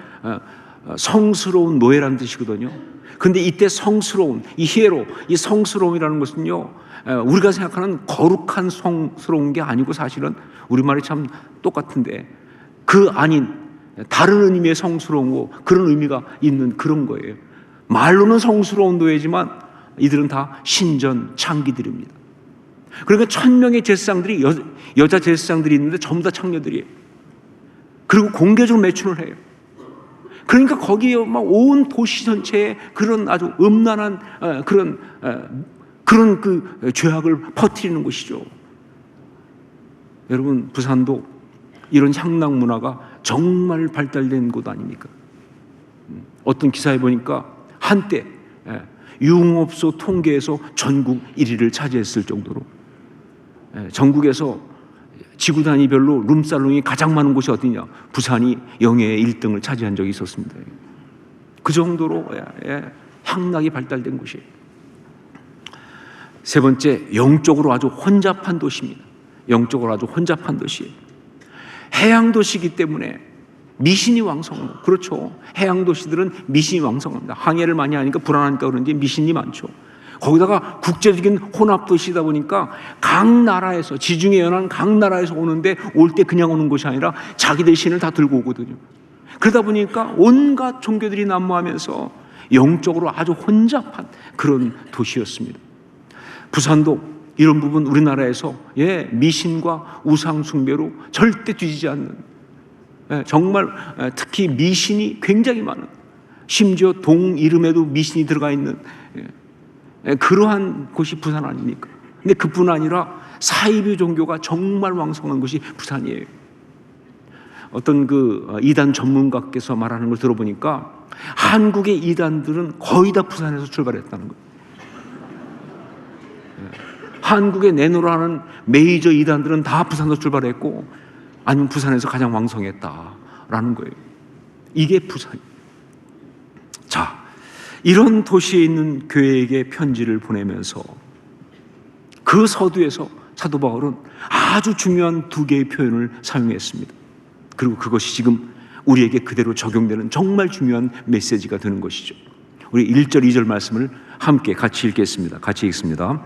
성스러운 노예라는 뜻이거든요. 근데 이때 성스러운, 이 히에로, 이 성스러움이라는 것은요 우리가 생각하는 거룩한 성스러운 게 아니고, 사실은 우리말이 참 똑같은데 그 아닌 다른 의미의 성스러운 그런 의미가 있는 그런 거예요. 말로는 성스러운 노예지만 이들은 다 신전 창기들입니다. 그러니까 1000명의 제사장들이 여자 제사장들이 있는데 전부 다 창녀들이에요. 그리고 공개적으로 매춘을 해요. 그러니까 거기에 막 온 도시 전체에 그런 아주 음란한 그런 그 죄악을 퍼뜨리는 것이죠. 여러분, 부산도 이런 향락 문화가 정말 발달된 곳 아닙니까? 어떤 기사에 보니까 한때 유흥업소 통계에서 전국 1위를 차지했을 정도로, 전국에서 지구 단위별로 룸살롱이 가장 많은 곳이 어디냐? 부산이 영예의 1등을 차지한 적이 있었습니다. 그 정도로 향락이 발달된 곳이에요. 세 번째, 영적으로 아주 혼잡한 도시입니다. 영적으로 아주 혼잡한 도시예요. 해양 도시이기 때문에 미신이 왕성하고, 그렇죠. 해양 도시들은 미신이 왕성합니다. 항해를 많이 하니까 불안하니까 그런지 미신이 많죠. 거기다가 국제적인 혼합 도시다 보니까 각 나라에서, 지중해 연안 각 나라에서 오는데 올 때 그냥 오는 곳이 아니라 자기들 신을 다 들고 오거든요. 그러다 보니까 온갖 종교들이 난무하면서 영적으로 아주 혼잡한 그런 도시였습니다. 부산도 이런 부분 우리나라에서 미신과 우상 숭배로 절대 뒤지지 않는, 정말 특히 미신이 굉장히 많은, 심지어 동 이름에도 미신이 들어가 있는 그러한 곳이 부산 아닙니까? 근데 그뿐 아니라 사이비 종교가 정말 왕성한 곳이 부산이에요. 어떤 그 이단 전문가께서 말하는 걸 들어보니까 한국의 이단들은 거의 다 부산에서 출발했다는 거예요. 한국에 내놓으라는 메이저 이단들은 다 부산에서 출발했고, 아니면 부산에서 가장 왕성했다라는 거예요. 이게 부산. 자, 이런 도시에 있는 교회에게 편지를 보내면서 그 서두에서 사도 바울은 아주 중요한 두 개의 표현을 사용했습니다. 그리고 그것이 지금 우리에게 그대로 적용되는 정말 중요한 메시지가 되는 것이죠. 우리 1절 2절 말씀을 함께 같이 읽겠습니다. 같이 읽습니다.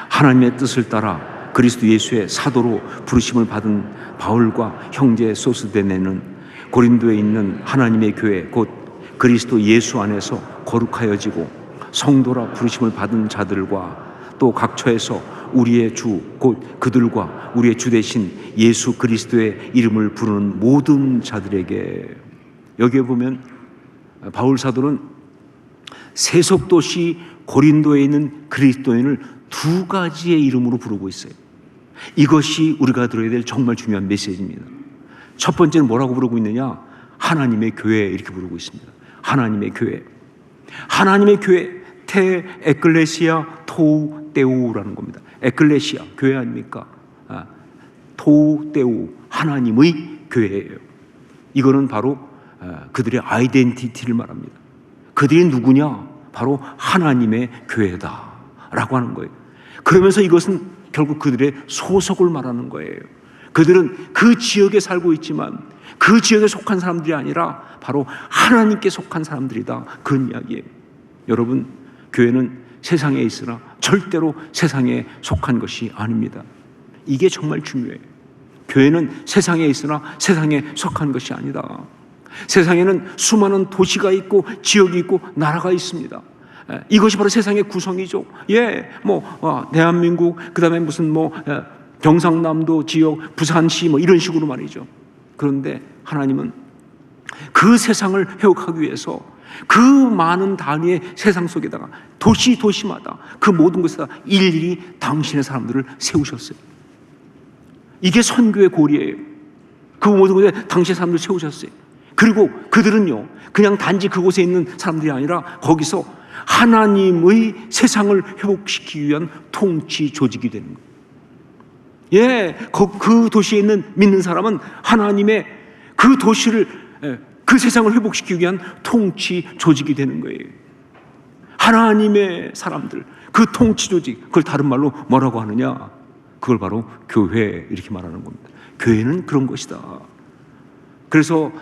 하나님의 뜻을 따라 그리스도 예수의 사도로 부르심을 받은 바울과 형제 소스데네는 고린도에 있는 하나님의 교회 곧 그리스도 예수 안에서 거룩하여지고 성도라 부르심을 받은 자들과 또 각처에서 우리의 주 곧 그들과 우리의 주 대신 예수 그리스도의 이름을 부르는 모든 자들에게. 여기에 보면 바울 사도는 세속도시 고린도에 있는 그리스도인을 두 가지의 이름으로 부르고 있어요. 이것이 우리가 들어야 될 정말 중요한 메시지입니다. 첫 번째는 뭐라고 부르고 있느냐? 하나님의 교회, 이렇게 부르고 있습니다. 하나님의 교회. 하나님의 교회, 테 에클레시아 토우 데우라는 겁니다. 에클레시아, 교회 아닙니까? 토우 데우, 하나님의 교회예요. 이거는 바로 그들의 아이덴티티를 말합니다. 그들이 누구냐? 바로 하나님의 교회다라고 하는 거예요. 그러면서 이것은 결국 그들의 소속을 말하는 거예요. 그들은 그 지역에 살고 있지만 그 지역에 속한 사람들이 아니라 바로 하나님께 속한 사람들이다, 그런 이야기예요. 여러분, 교회는 세상에 있으나 절대로 세상에 속한 것이 아닙니다. 이게 정말 중요해요. 교회는 세상에 있으나 세상에 속한 것이 아니다. 세상에는 수많은 도시가 있고 지역이 있고 나라가 있습니다. 이것이 바로 세상의 구성이죠. 대한민국, 그다음에 무슨 경상남도 지역, 부산시 이런 식으로 말이죠. 그런데 하나님은 그 세상을 회복하기 위해서 그 많은 단위의 세상 속에다가 도시마다 그 모든 곳에다 일일이 당신의 사람들을 세우셨어요. 이게 선교의 고리예요. 그 모든 곳에 당신의 사람들을 세우셨어요. 그리고 그들은요, 그냥 단지 그곳에 있는 사람들이 아니라 거기서 하나님의 세상을 회복시키기 위한 통치 조직이 되는 거예요. 그 도시에 있는 믿는 사람은 하나님의 그 도시를, 그 세상을 회복시키기 위한 통치 조직이 되는 거예요. 하나님의 사람들, 그 통치 조직, 그걸 다른 말로 뭐라고 하느냐? 그걸 바로 교회, 이렇게 말하는 겁니다. 교회는 그런 것이다. 그래서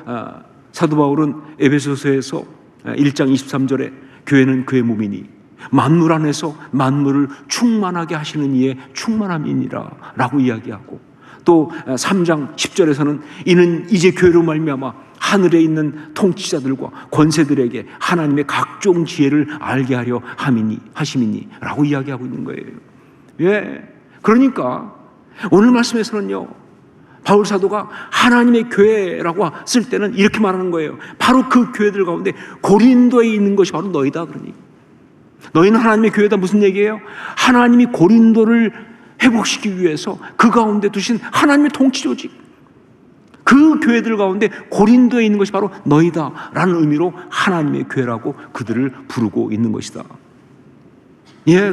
사도 바울은 에베소서에서 1장 23절에 교회는 그의 몸이니 만물 안에서 만물을 충만하게 하시는 이의 충만함이니라 라고 이야기하고, 또 3장 10절에서는 이는 이제 교회로 말미암아 하늘에 있는 통치자들과 권세들에게 하나님의 각종 지혜를 알게 하려 하심이니 라고 이야기하고 있는 거예요. 그러니까 오늘 말씀에서는요, 바울 사도가 하나님의 교회라고 쓸 때는 이렇게 말하는 거예요. 바로 그 교회들 가운데 고린도에 있는 것이 바로 너희다. 그러니 너희는 하나님의 교회다. 무슨 얘기예요? 하나님이 고린도를 회복시키기 위해서 그 가운데 두신 하나님의 통치 조직, 그 교회들 가운데 고린도에 있는 것이 바로 너희다 라는 의미로 하나님의 교회라고 그들을 부르고 있는 것이다.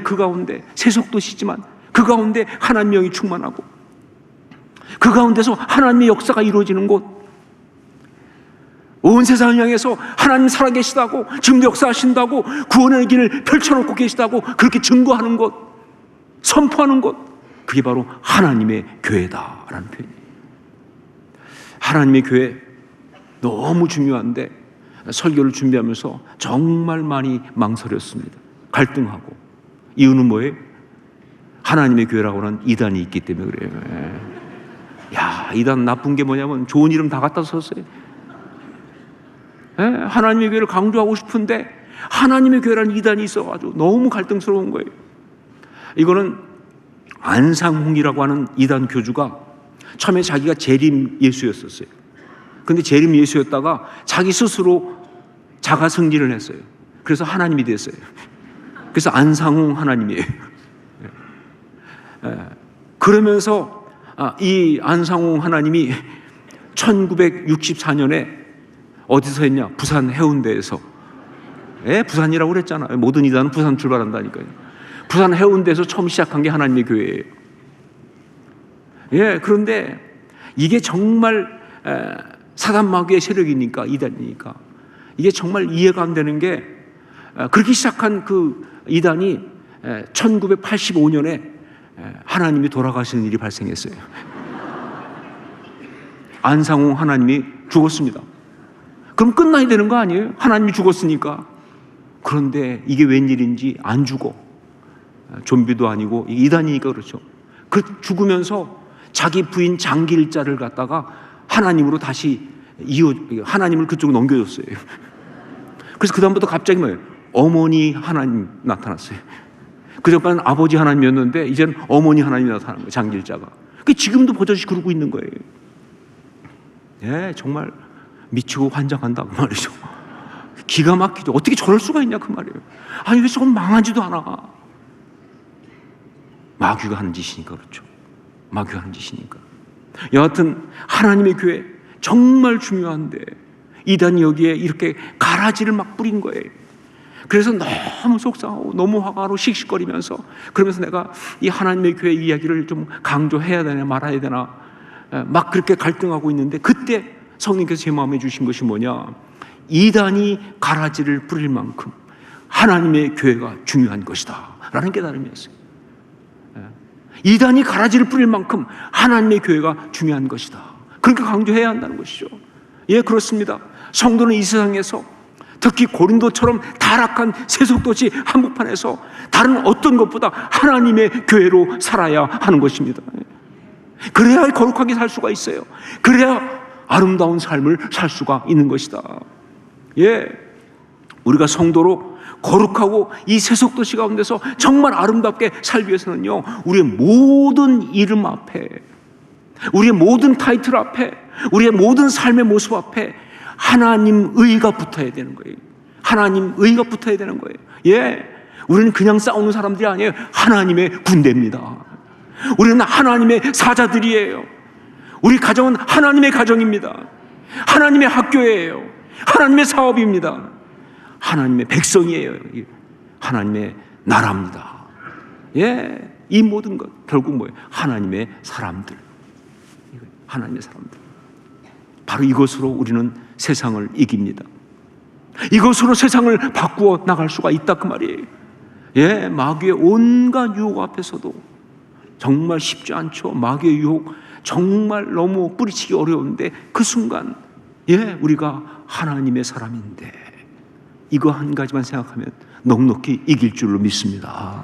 그 가운데 세속도시지만 그 가운데 하나님의 영이 충만하고 그 가운데서 하나님의 역사가 이루어지는 곳, 온 세상을 향해서 하나님 살아계시다고, 지금도 역사하신다고, 구원의 길을 펼쳐놓고 계시다고 그렇게 증거하는 곳, 선포하는 곳, 그게 바로 하나님의 교회다라는 표현이에요. 하나님의 교회 너무 중요한데 설교를 준비하면서 정말 많이 망설였습니다. 갈등하고. 이유는 뭐예요? 하나님의 교회라고 하는 이단이 있기 때문에 그래요. 야, 이단 나쁜 게 뭐냐면 좋은 이름 다 갖다 썼어요. 하나님의 교회를 강조하고 싶은데 하나님의 교회라는 이단이 있어가지고 너무 갈등스러운 거예요. 이거는 안상홍이라고 하는 이단 교주가 처음에 자기가 재림 예수였었어요. 근데 재림 예수였다가 자기 스스로 자가 승진을 했어요. 그래서 하나님이 됐어요. 그래서 안상홍 하나님이에요. 그러면서 이 안상홍 하나님이 1964년에 어디서 했냐? 부산 해운대에서. 부산이라고 그랬잖아요. 모든 이단은 부산 출발한다니까요. 부산 해운대에서 처음 시작한 게 하나님의 교회예요. 그런데 이게 정말 사단 마귀의 세력이니까, 이단이니까 이게 정말 이해가 안 되는 게, 그렇게 시작한 그 이단이 1985년에 하나님이 돌아가시는 일이 발생했어요. 안상홍 하나님이 죽었습니다. 그럼 끝나야 되는 거 아니에요? 하나님이 죽었으니까. 그런데 이게 웬일인지 안 죽어. 좀비도 아니고 이단이니까 그렇죠. 그 죽으면서 자기 부인 장길자를 갖다가 하나님으로 다시 하나님을 그쪽으로 넘겨줬어요. 그래서 그 다음부터 갑자기 뭐예요? 어머니 하나님 나타났어요. 그전까지는 아버지 하나님이었는데 이제는 어머니 하나님이 나타난 거예요. 장길자가. 지금도 버젓이 그러고 있는 거예요. 정말 미치고 환장한다 그 말이죠. 기가 막히죠. 어떻게 저럴 수가 있냐 그 말이에요. 아니 왜 저건 망하지도 않아. 마귀가 하는 짓이니까 그렇죠. 마귀가 하는 짓이니까. 여하튼 하나님의 교회 정말 중요한데 이단이 여기에 이렇게 가라지를 막 뿌린 거예요. 그래서 너무 속상하고 너무 화가 나고 씩씩거리면서, 그러면서 내가 이 하나님의 교회 이야기를 좀 강조해야 되나 말아야 되나 막 그렇게 갈등하고 있는데, 그때 성령께서 제 마음에 주신 것이 뭐냐? 이단이 가라지를 뿌릴 만큼 하나님의 교회가 중요한 것이다 라는 깨달음이었어요. 이단이 가라지를 뿌릴 만큼 하나님의 교회가 중요한 것이다. 그렇게 강조해야 한다는 것이죠. 그렇습니다. 성도는 이 세상에서, 특히 고린도처럼 타락한 세속도시 한복판에서 다른 어떤 것보다 하나님의 교회로 살아야 하는 것입니다. 그래야 거룩하게 살 수가 있어요. 그래야 아름다운 삶을 살 수가 있는 것이다. 우리가 성도로 거룩하고 이 세속도시 가운데서 정말 아름답게 살기 위해서는요, 우리의 모든 이름 앞에, 우리의 모든 타이틀 앞에, 우리의 모든 삶의 모습 앞에 하나님 의가 붙어야 되는 거예요. 하나님 의가 붙어야 되는 거예요. 우리는 그냥 싸우는 사람들이 아니에요. 하나님의 군대입니다. 우리는 하나님의 사자들이에요. 우리 가정은 하나님의 가정입니다. 하나님의 학교예요. 하나님의 사업입니다. 하나님의 백성이에요. 하나님의 나라입니다. 이 모든 것 결국 뭐예요? 하나님의 사람들. 하나님의 사람들. 바로 이것으로 우리는 세상을 이깁니다. 이것으로 세상을 바꾸어 나갈 수가 있다 그 말이에요. 마귀의 온갖 유혹 앞에서도 정말 쉽지 않죠. 마귀의 유혹 정말 너무 뿌리치기 어려운데, 그 순간 우리가 하나님의 사람인데 이거 한 가지만 생각하면 넉넉히 이길 줄로 믿습니다.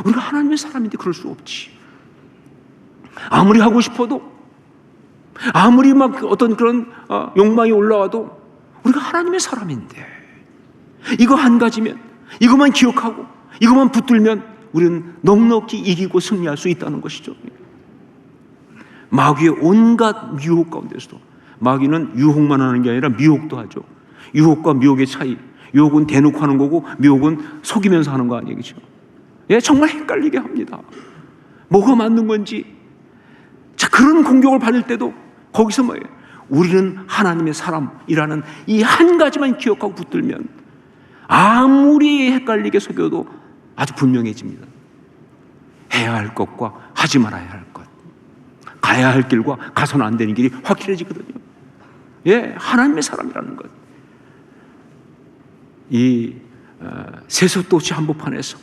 우리가 하나님의 사람인데 그럴 수 없지. 아무리 하고 싶어도, 아무리 막 어떤 그런 욕망이 올라와도 우리가 하나님의 사람인데, 이거 한 가지면, 이것만 기억하고 이것만 붙들면 우리는 넉넉히 이기고 승리할 수 있다는 것이죠. 마귀의 온갖 유혹 가운데서도, 마귀는 유혹만 하는 게 아니라 미혹도 하죠. 유혹과 미혹의 차이. 유혹은 대놓고 하는 거고 미혹은 속이면서 하는 거 아니겠죠. 정말 헷갈리게 합니다. 뭐가 맞는 건지. 자, 그런 공격을 받을 때도 거기서 뭐예요? 우리는 하나님의 사람이라는 이 한 가지만 기억하고 붙들면 아무리 헷갈리게 속여도 아주 분명해집니다. 해야 할 것과 하지 말아야 할 것, 가야 할 길과 가서는 안 되는 길이 확실해지거든요. 하나님의 사람이라는 것. 이 세속도시 한복판에서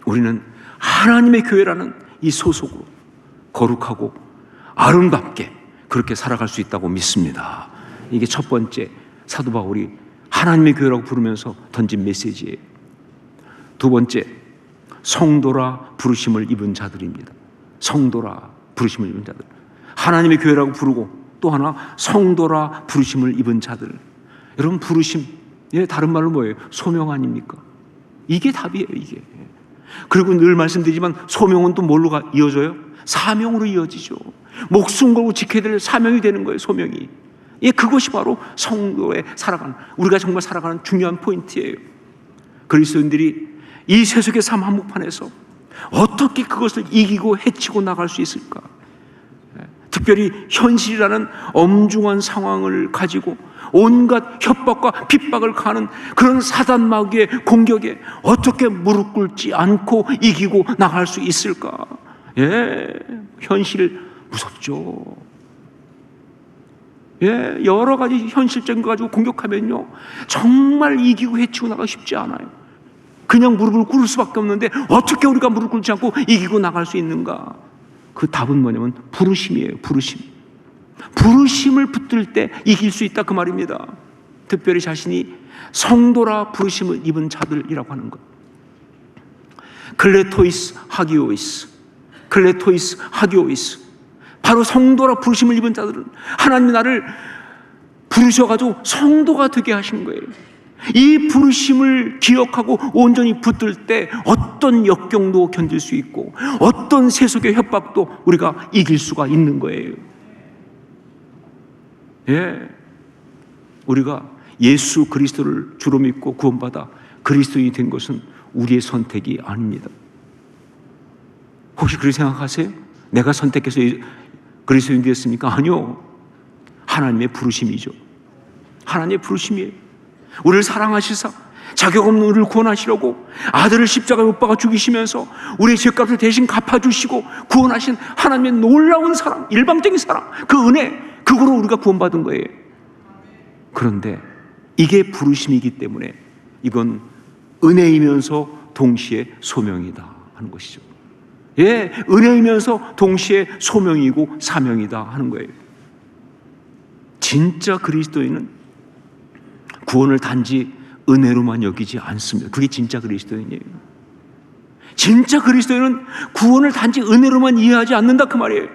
우리는 하나님의 교회라는 이 소속으로 거룩하고 아름답게 그렇게 살아갈 수 있다고 믿습니다. 이게 첫 번째 사도 바울이 하나님의 교회라고 부르면서 던진 메시지예요. 두 번째, 성도라 부르심을 입은 자들입니다. 성도라 부르심을 입은 자들. 하나님의 교회라고 부르고 또 하나 성도라 부르심을 입은 자들. 여러분, 부르심, 다른 말로 뭐예요? 소명 아닙니까? 이게 답이에요, 이게. 그리고 늘 말씀드리지만 소명은 또 뭘로 이어져요? 사명으로 이어지죠. 목숨 걸고 지켜야 될 사명이 되는 거예요, 소명이. 그것이 바로 성도의 살아가는, 우리가 정말 살아가는 중요한 포인트예요. 그리스도인들이 이 세속의 삶 한복판에서 어떻게 그것을 이기고 해치고 나갈 수 있을까? 특별히 현실이라는 엄중한 상황을 가지고 온갖 협박과 핍박을 가는 그런 사단 마귀의 공격에 어떻게 무릎 꿇지 않고 이기고 나갈 수 있을까? 현실 무섭죠. 여러 가지 현실적인 거 가지고 공격하면요, 정말 이기고 해치고 나가기 쉽지 않아요. 그냥 무릎을 꿇을 수밖에 없는데 어떻게 우리가 무릎 꿇지 않고 이기고 나갈 수 있는가? 그 답은 뭐냐면 부르심이에요. 부르심을 붙들 때 이길 수 있다, 그 말입니다. 특별히 자신이 성도라 부르심을 입은 자들이라고 하는 것. 클레토이스 하기오이스. 바로 성도라 부르심을 입은 자들은 하나님이 나를 부르셔가지고 성도가 되게 하신 거예요. 이 부르심을 기억하고 온전히 붙들 때 어떤 역경도 견딜 수 있고 어떤 세속의 협박도 우리가 이길 수가 있는 거예요. 우리가 예수 그리스도를 주로 믿고 구원받아 그리스도인이 된 것은 우리의 선택이 아닙니다. 혹시 그렇게 생각하세요? 내가 선택해서 그리스도인이 되었습니까? 아니요. 하나님의 부르심이죠. 하나님의 부르심이에요. 우리를 사랑하시사 자격 없는 우리를 구원하시려고 아들을 십자가에 못 박아 죽이시면서 우리의 죄값을 대신 갚아주시고 구원하신 하나님의 놀라운 사랑, 일방적인 사랑, 그 은혜, 그거로 우리가 구원받은 거예요. 그런데 이게 부르심이기 때문에 이건 은혜이면서 동시에 소명이다 하는 것이죠. 은혜이면서 동시에 소명이고 사명이다 하는 거예요. 진짜 그리스도인은 구원을 단지 은혜로만 여기지 않습니다. 그게 진짜 그리스도인이에요. 진짜 그리스도인은 구원을 단지 은혜로만 이해하지 않는다, 그 말이에요.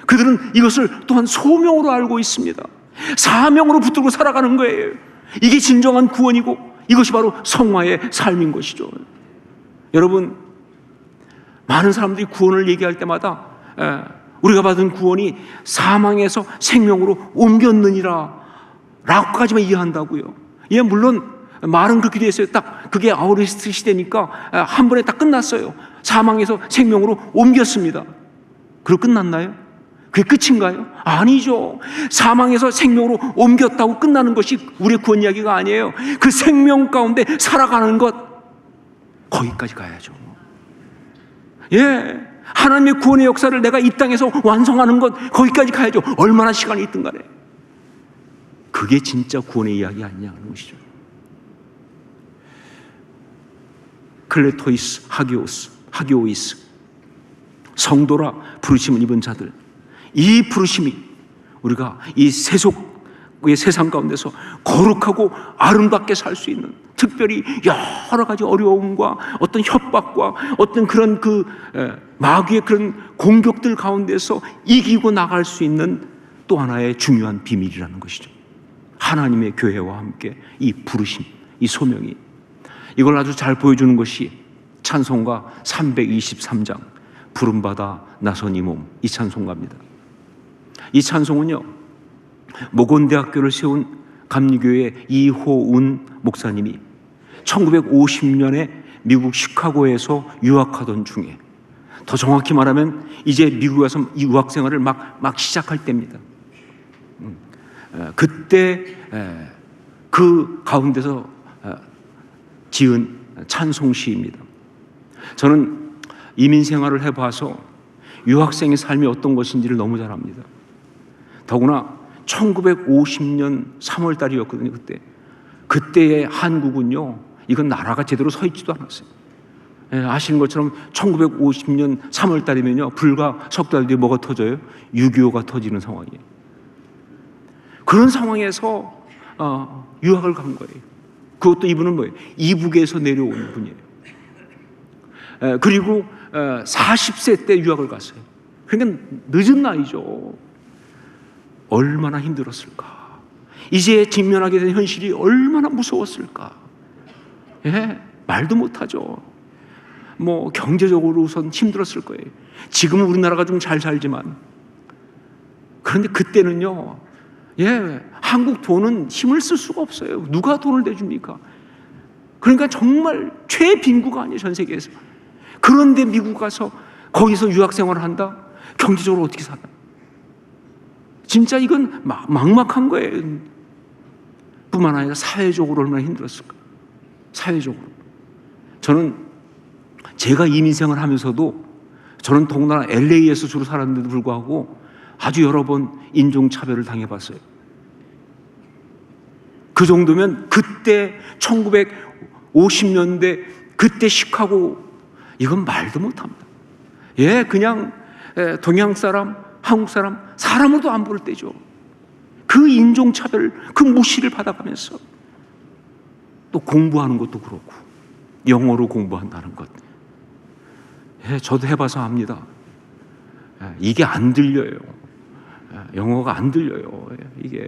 그들은 이것을 또한 소명으로 알고 있습니다. 사명으로 붙들고 살아가는 거예요. 이게 진정한 구원이고 이것이 바로 성화의 삶인 것이죠. 여러분, 많은 사람들이 구원을 얘기할 때마다 우리가 받은 구원이 사망에서 생명으로 옮겼느니라 라고까지만 이해한다고요. 물론 말은 그렇게 되어 있어요. 딱 그게 아우리스트 시대니까 한 번에 딱 끝났어요. 사망에서 생명으로 옮겼습니다. 그리고 끝났나요? 그게 끝인가요? 아니죠. 사망에서 생명으로 옮겼다고 끝나는 것이 우리의 구원 이야기가 아니에요. 그 생명 가운데 살아가는 것, 거기까지 가야죠. 하나님의 구원의 역사를 내가 이 땅에서 완성하는 것, 거기까지 가야죠. 얼마나 시간이 있든 간에. 그게 진짜 구원의 이야기 아니냐 하는 것이죠. 클레토이스 하기오이스, 성도라 부르심을 입은 자들. 이 부르심이 우리가 이 세속의 세상 가운데서 거룩하고 아름답게 살 수 있는, 특별히 여러 가지 어려움과 어떤 협박과 어떤 그런 마귀의 그런 공격들 가운데서 이기고 나갈 수 있는 또 하나의 중요한 비밀이라는 것이죠. 하나님의 교회와 함께 이 부르심, 이 소명이, 이걸 아주 잘 보여주는 것이 찬송가 323장 부름받아 나선 이 몸, 이 찬송가입니다. 이 찬송은요, 모건대학교를 세운 감리교회 이호운 목사님이 1950년에 미국 시카고에서 유학하던 중에, 더 정확히 말하면 이제 미국에서 이 유학 생활을 막 시작할 때입니다. 그때 그 가운데서 지은 찬송시입니다. 저는 이민 생활을 해봐서 유학생의 삶이 어떤 것인지를 너무 잘 압니다. 더구나 1950년 3월 달이었거든요. 그때의 한국은요, 이건 나라가 제대로 서 있지도 않았어요. 아시는 것처럼 1950년 3월 달이면요, 불과 석 달 뒤에 뭐가 터져요? 6.25가 터지는 상황이에요. 그런 상황에서 유학을 간 거예요. 그것도 이분은 뭐예요? 이북에서 내려온 분이에요. 그리고 40세 때 유학을 갔어요. 그러니까 늦은 나이죠. 얼마나 힘들었을까? 이제 직면하게 된 현실이 얼마나 무서웠을까? 예, 말도 못하죠. 뭐 경제적으로 우선 힘들었을 거예요. 지금은 우리나라가 좀 잘 살지만, 그런데 그때는요, 예, 한국 돈은 힘을 쓸 수가 없어요. 누가 돈을 내줍니까? 그러니까 정말 최빈국가 아니에요, 전 세계에서. 그런데 미국 가서 거기서 유학 생활을 한다? 경제적으로 어떻게 살아? 진짜 이건 막막한 거예요. 뿐만 아니라 사회적으로 얼마나 힘들었을까? 사회적으로. 저는 제가 이민생을 하면서도, 저는 더군다나 LA에서 주로 살았는데도 불구하고 아주 여러 번 인종차별을 당해봤어요. 그 정도면 그때 1950년대 그때 시카고, 이건 말도 못합니다. 예, 그냥 동양 사람, 한국 사람으로도 안 볼 때죠. 그 인종차별, 그 무시를 받아가면서 또 공부하는 것도 그렇고, 영어로 공부한다는 것. 예, 저도 해봐서 압니다. 예, 이게 안 들려요. 예, 영어가 안 들려요. 이게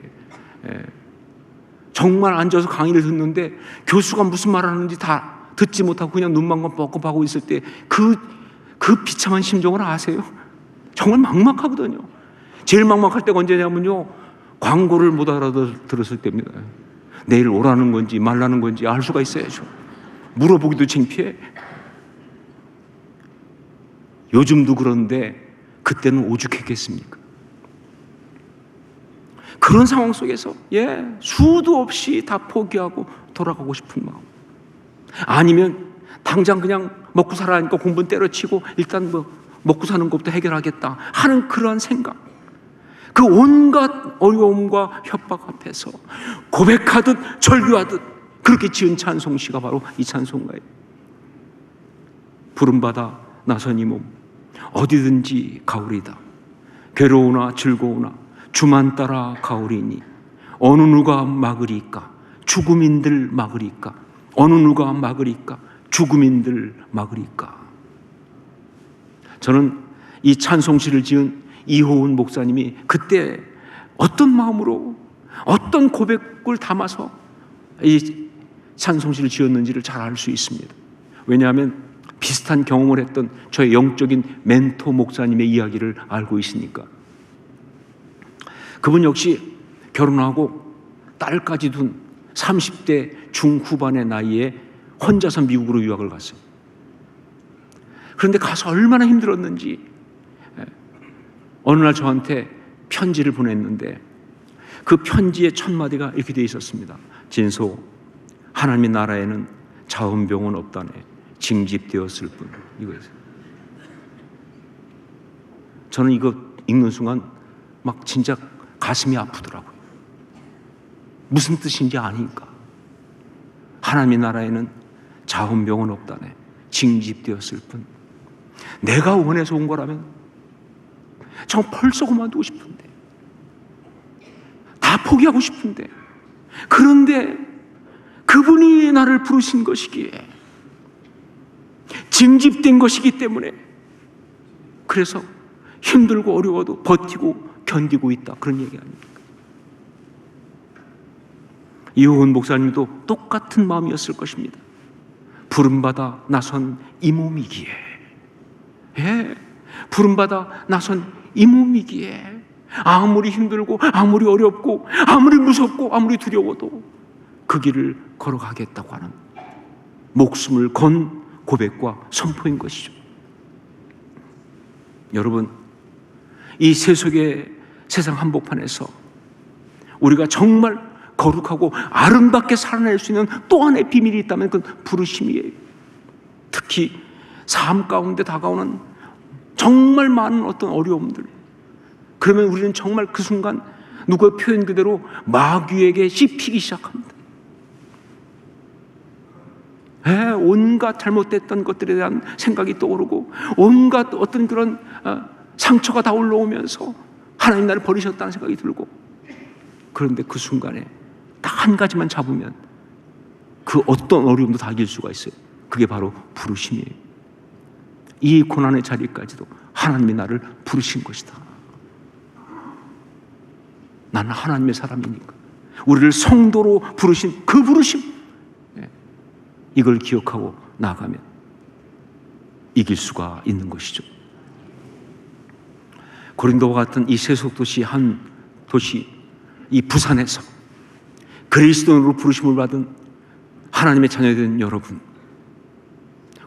정말 앉아서 강의를 듣는데 교수가 무슨 말 하는지 다 듣지 못하고 그냥 눈만 뻑뻑하고 있을 때 그 비참한 심정을 아세요? 정말 막막하거든요. 제일 막막할 때가 언제냐면요, 광고를 못 알아들었을 때입니다. 내일 오라는 건지 말라는 건지 알 수가 있어야죠. 물어보기도 창피해. 요즘도 그런데 그때는 오죽했겠습니까? 그런 상황 속에서 수도 없이 다 포기하고 돌아가고 싶은 마음, 아니면 당장 그냥 먹고 살아니까 공부는 때려치고 일단 먹고 사는 것부터 해결하겠다 하는 그러한 생각, 그 온갖 어려움과 협박 앞에서 고백하듯 절규하듯 그렇게 지은 찬송시가 바로 이 찬송가예요. 부름받아 나선 이 몸 어디든지 가오리다. 괴로우나 즐거우나 주만 따라 가오리니 어느 누가 막으리까? 죽음인들 막으리까? 어느 누가 막으리까? 죽음인들 막으리까? 저는 이 찬송시를 지은 이호은 목사님이 그때 어떤 마음으로, 어떤 고백을 담아서 이 찬송시를 지었는지를 잘 알 수 있습니다. 왜냐하면 비슷한 경험을 했던 저의 영적인 멘토 목사님의 이야기를 알고 있으니까. 그분 역시 결혼하고 딸까지 둔 30대 중후반의 나이에 혼자서 미국으로 유학을 갔어요. 그런데 가서 얼마나 힘들었는지 어느 날 저한테 편지를 보냈는데 그 편지의 첫 마디가 이렇게 되어 있었습니다. 진소, 하나님의 나라에는 자원병은 없다네. 징집되었을 뿐. 이거였어요. 저는 이거 읽는 순간 막 진짜 가슴이 아프더라고요. 무슨 뜻인지 아니까. 하나님의 나라에는 자원병은 없다네. 징집되었을 뿐. 내가 원해서 온 거라면 정말 벌써 그만두고 싶은데, 다 포기하고 싶은데, 그런데 그분이 나를 부르신 것이기에, 징집된 것이기 때문에, 그래서 힘들고 어려워도 버티고 견디고 있다, 그런 얘기 아닙니까? 이호은 목사님도 똑같은 마음이었을 것입니다. 부름받아 나선 이 몸이기에, 부름받아 나선 이 몸이기에 아무리 힘들고 아무리 어렵고 아무리 무섭고 아무리 두려워도 그 길을 걸어가겠다고 하는 목숨을 건 고백과 선포인 것이죠. 여러분, 이 세속의 세상 한복판에서 우리가 정말 거룩하고 아름답게 살아낼 수 있는 또 하나의 비밀이 있다면 그건 부르심이에요. 특히 삶 가운데 다가오는 정말 많은 어떤 어려움들, 그러면 우리는 정말 그 순간 누구의 표현 그대로 마귀에게 씹히기 시작합니다. 온갖 잘못됐던 것들에 대한 생각이 떠오르고 온갖 어떤 그런 상처가 다 올라오면서 하나님 나를 버리셨다는 생각이 들고, 그런데 그 순간에 딱 한 가지만 잡으면 그 어떤 어려움도 다 이길 수가 있어요. 그게 바로 부르심이에요. 이 고난의 자리까지도 하나님이 나를 부르신 것이다. 나는 하나님의 사람이니까. 우리를 성도로 부르신 그 부르심, 이걸 기억하고 나아가면 이길 수가 있는 것이죠. 고린도와 같은 이 세속도시 한 도시, 이 부산에서 그리스도인으로 부르심을 받은 하나님의 자녀된 여러분,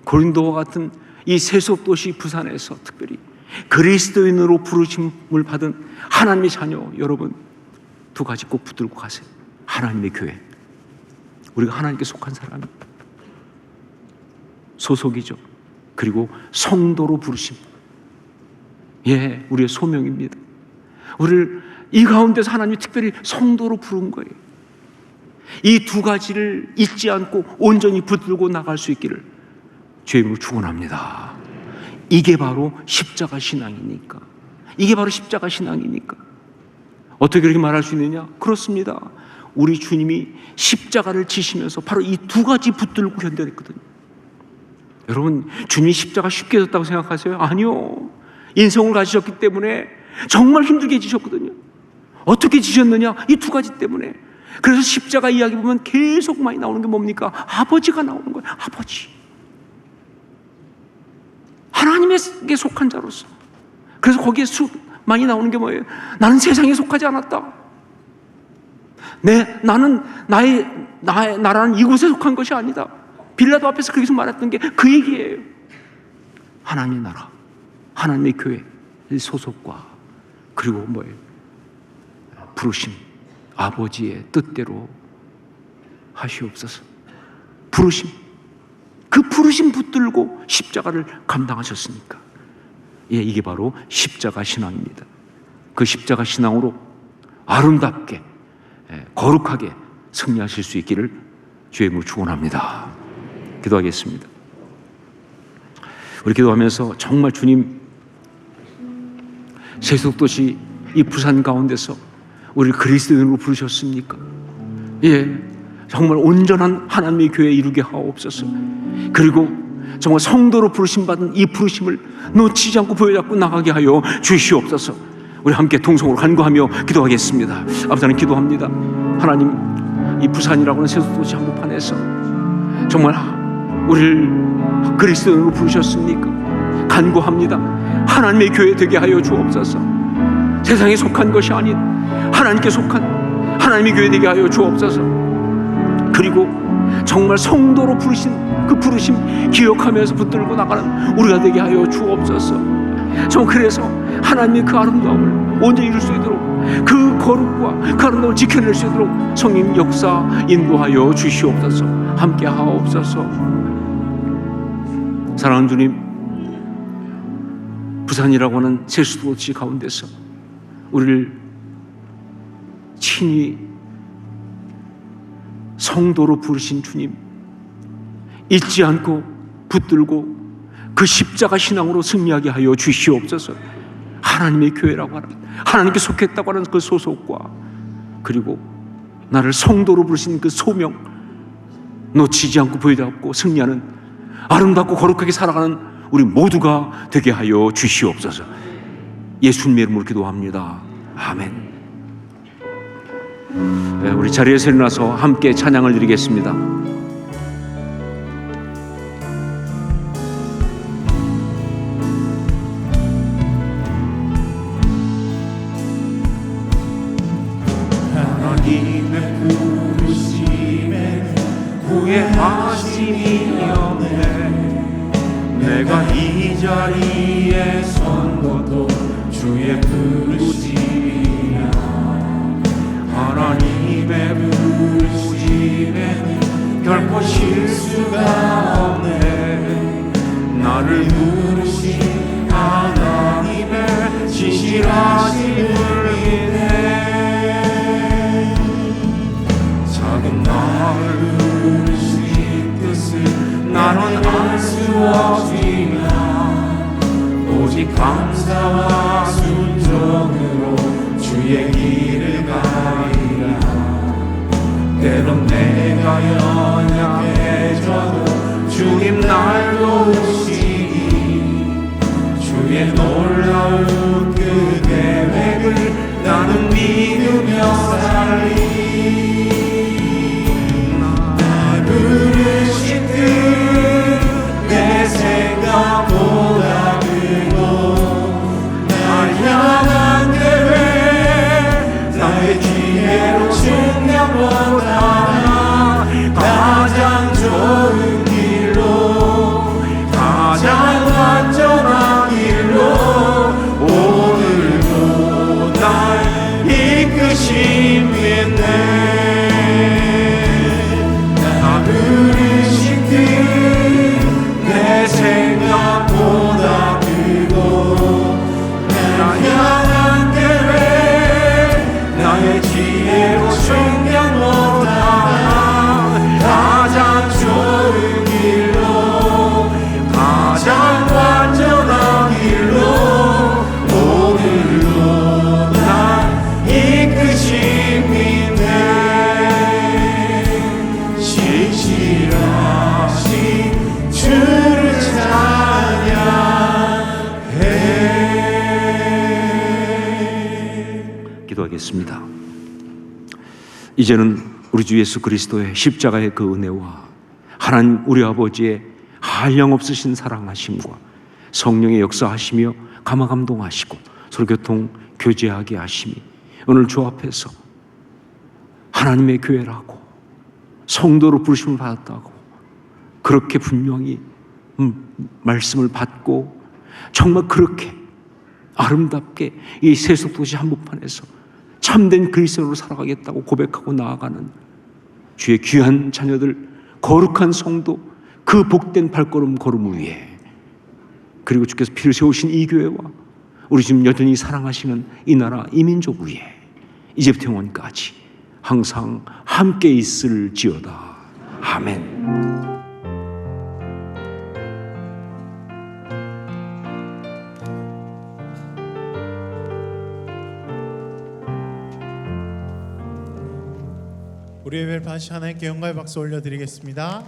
고린도와 같은 이 세속도시 부산에서 특별히 그리스도인으로 부르심을 받은 하나님의 자녀 여러분, 두 가지 꼭 붙들고 가세요. 하나님의 교회, 우리가 하나님께 속한 사람입니다. 소속이죠. 그리고 성도로 부르심, 우리의 소명입니다. 우리를 이 가운데서 하나님이 특별히 성도로 부른 거예요. 이 두 가지를 잊지 않고 온전히 붙들고 나갈 수 있기를 주의 이름으로 축원합니다. 이게 바로 십자가 신앙이니까. 이게 바로 십자가 신앙이니까. 어떻게 그렇게 말할 수 있느냐? 그렇습니다. 우리 주님이 십자가를 지시면서 바로 이 두 가지 붙들고 견뎌냈거든요. 여러분, 주님이 십자가 쉽게 졌다고 생각하세요? 아니요. 인생을 가지셨기 때문에 정말 힘들게 지셨거든요. 어떻게 지셨느냐? 이 두 가지 때문에. 그래서 십자가 이야기 보면 계속 많이 나오는 게 뭡니까? 아버지가 나오는 거예요. 아버지. 하나님에게 속한 자로서. 그래서 거기에 많이 나오는 게 뭐예요? 나는 세상에 속하지 않았다. 나는 나라는 이곳에 속한 것이 아니다. 빌라도 앞에서 그렇게 말했던 게 그 얘기예요. 하나님의 나라, 하나님의 교회 소속과, 그리고 뭐예요? 부르심, 아버지의 뜻대로 하시옵소서. 부르심, 그 부르심 붙들고 십자가를 감당하셨으니까. 이게 바로 십자가 신앙입니다. 그 십자가 신앙으로 아름답게, 거룩하게 승리하실 수 있기를 주의 이름으로 축원합니다. 기도하겠습니다. 우리 기도하면서 정말 주님, 세속도시 이 부산 가운데서 우리를 그리스도인으로 부르셨습니까? 정말 온전한 하나님의 교회 이루게 하옵소서. 그리고 정말 성도로 부르심 받은 이 부르심을 놓치지 않고 보여잡고 나가게 하여 주시옵소서. 우리 함께 통성으로 간구하며 기도하겠습니다. 아버지 하나님, 기도합니다. 하나님, 이 부산이라고 하는 세속도시 한복판에서 정말 우리를 그리스도인으로 부르셨습니까? 간구합니다. 하나님의 교회 되게 하여 주옵소서. 세상에 속한 것이 아닌 하나님께 속한 하나님의 교회 되게 하여 주옵소서. 그리고 정말 성도로 부르신 그 부르심 기억하면서 붙들고 나가는 우리가 되게 하여 주옵소서. 정말 그래서 하나님의 그 아름다움을 온전히 이룰 수 있도록, 그 거룩과 그 아름다움을 지켜낼 수 있도록 성령 역사 인도하여 주시옵소서. 함께 하옵소서. 사랑하는 주님, 부산이라고 하는 세속도시 가운데서 우리를 친히 성도로 부르신 주님, 잊지 않고 붙들고 그 십자가 신앙으로 승리하게 하여 주시옵소서. 하나님의 교회라고 하는, 하나님께 속했다고 하는 그 소속과, 그리고 나를 성도로 부르신 그 소명 놓치지 않고 보여잡고 승리하는, 아름답고 거룩하게 살아가는 우리 모두가 되게 하여 주시옵소서. 예수님의 이름으로 기도합니다. 아멘. 우리 자리에서 일어나서 함께 찬양을 드리겠습니다. 하나님의 부르심에 후회하심이 없네. 내가 이 자리에 선 것도 주의 부르심이야. 하나님의 부르심에는 결코 실수가 없네. 나를 부르신 하나님의 진실하심을 인해 작은 나를 부르신 뜻을 길을 가리라. 때론 내가 연약해져도 주님 날 도우시니 주의 놀라운 그 계획을 나는 믿으며 살리. 나 부르신 그내 생각보다 크고 날 향한 계획 나의 지혜로 측량보다 가장 좋은 길로 가장 안전한 길로 오늘도 날 이끄시겠네. 나 부르신 그내 생각보다 크고 나 향한 계획 나의 지혜로 측량보다 가장 좋은 길로 가장 완전한 길로 오늘도 날 이끄십니다. 신실하신 주를 찬양해. 기도하겠습니다. 이제는 우리 주 예수 그리스도의 십자가의 그 은혜와 하나님 우리 아버지의 한량없으신 사랑하심과 성령의 역사하시며 감화감동하시고 서로교통 교제하게 하심이 오늘 주 앞에서 하나님의 교회라고 성도로 부르심을 받았다고 그렇게 분명히 말씀을 받고 정말 그렇게 아름답게 이 세속도시 한복판에서 참된 그리스도로 살아가겠다고 고백하고 나아가는 주의 귀한 자녀들, 거룩한 성도, 그 복된 발걸음 걸음 위에, 그리고 주께서 피를 세우신 이 교회와 우리 지금 여전히 사랑하시는 이 나라 이 민족 위에 이제부터 영원까지 항상 함께 있을지어다. 아멘. 우리 예배를 다시 하나님께 영광의 박수 올려드리겠습니다.